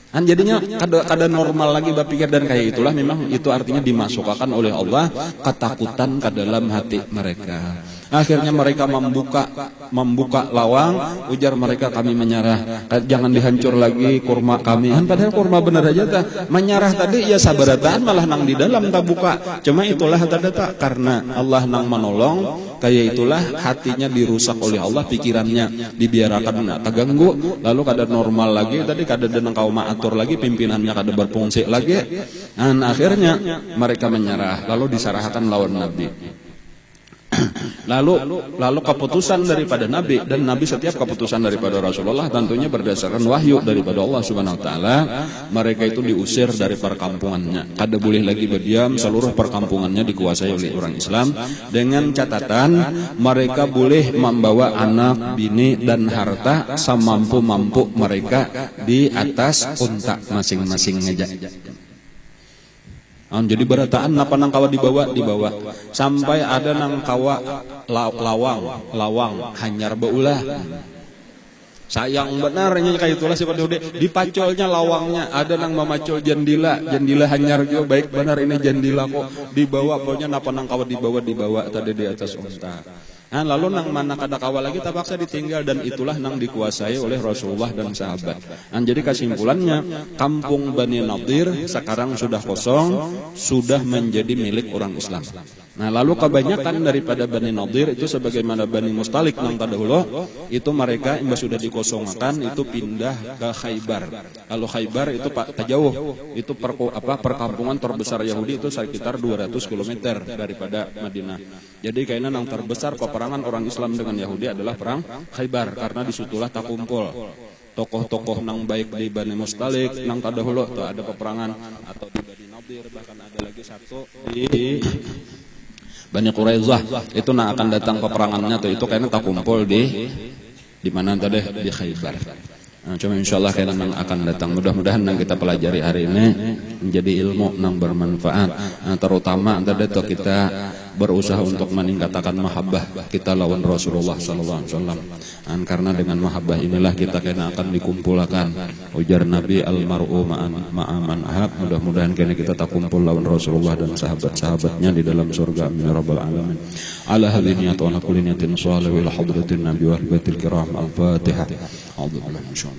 Jadinya kada normal lagi berpikir dan kayak itulah memang itu artinya dimasukkan oleh Allah ketakutan ke dalam hati mereka. Akhirnya mereka membuka lawang, ujar mereka kami menyerah. Jangan dihancur lagi kurma kami. Padahal kurma benar aja ta. Menyerah tadi ya sabarataan malah nang di dalam tak buka. Cuma itulah tadi tak karena Allah nang menolong, kayak itulah hatinya dirusak oleh Allah, pikirannya dibiarkan terganggu, lalu kada normal lagi tadi kada denang kau maatur lagi pimpinannya kada berfungsi lagi. Dan akhirnya mereka menyerah lalu diserahkan lawan Nabi. Lalu keputusan daripada Nabi, dan Nabi setiap keputusan daripada Rasulullah tentunya berdasarkan wahyu daripada Allah Subhanahu wa taala. Mereka itu diusir dari perkampungannya. Kada boleh lagi berdiam, seluruh perkampungannya dikuasai oleh orang Islam, dengan catatan mereka boleh membawa anak, bini dan harta semampu-mampu mereka di atas unta masing-masing ngejak. Jadi berataan napa nang kawa dibawa sampai ada nang kawa lawang hanyar beulah. Sayang benarnya kayak itulah sifat Yahudi. Dipacolnya lawangnya, ada nang memacol jandila hanyar juga baik benar ini jandila kok dibawa, pokoknya napa nang kawa dibawa tadi di atas unta. Nah, lalu nang mana kada kawa lagi terpaksa ditinggal, dan itulah nang dikuasai oleh Rasulullah dan sahabat. Nah, jadi kesimpulannya kampung Bani Nadir sekarang sudah kosong, sudah menjadi milik orang Islam. Nah, lalu kebanyakan daripada Bani Nadir itu sebagaimana Bani Mustalik nang tadahulu itu mereka yang sudah dikosongkan itu pindah ke Khaybar. Lalu Khaybar itu jauh, itu perkampungan terbesar Yahudi itu sekitar 200 km daripada Madinah. Jadi kayaknya nang terbesar peperangan orang Islam dengan Yahudi adalah perang Khaybar, karena disitulah tak kumpul tokoh-tokoh nang baik di Bani Mustalik nang tadahulu tuh ada peperangan, atau di Bani Nadir, bahkan ada lagi satu di Bani Quraidah itu nang akan datang peperangannya tuh, itu kayaknya tak kumpul di mana tadi di Khaybar. Nah, cuma insyaallah kayaknya nang akan datang. Mudah-mudahan nang kita pelajari hari ini menjadi ilmu nang bermanfaat. Nah, terutama tadi tuh kita berusaha untuk meningkatkan mahabbah kita lawan Rasulullah sallallahu alaihi wasallam. Karena dengan mahabbah inilah kita kena akan dikumpulkan. Ujar Nabi almar'u ma'aman ahab. Mudah-mudahan kena kita tak kumpul lawan Rasulullah dan sahabat-sahabatnya di dalam surga. Amin ya rabbal alamin. Ala hadhihi niyatu ala kulli niyatin shalih ila hadratin nabi wa ahbatil kiram. Al-Fatihah. A'udzu billahi minasyaitonir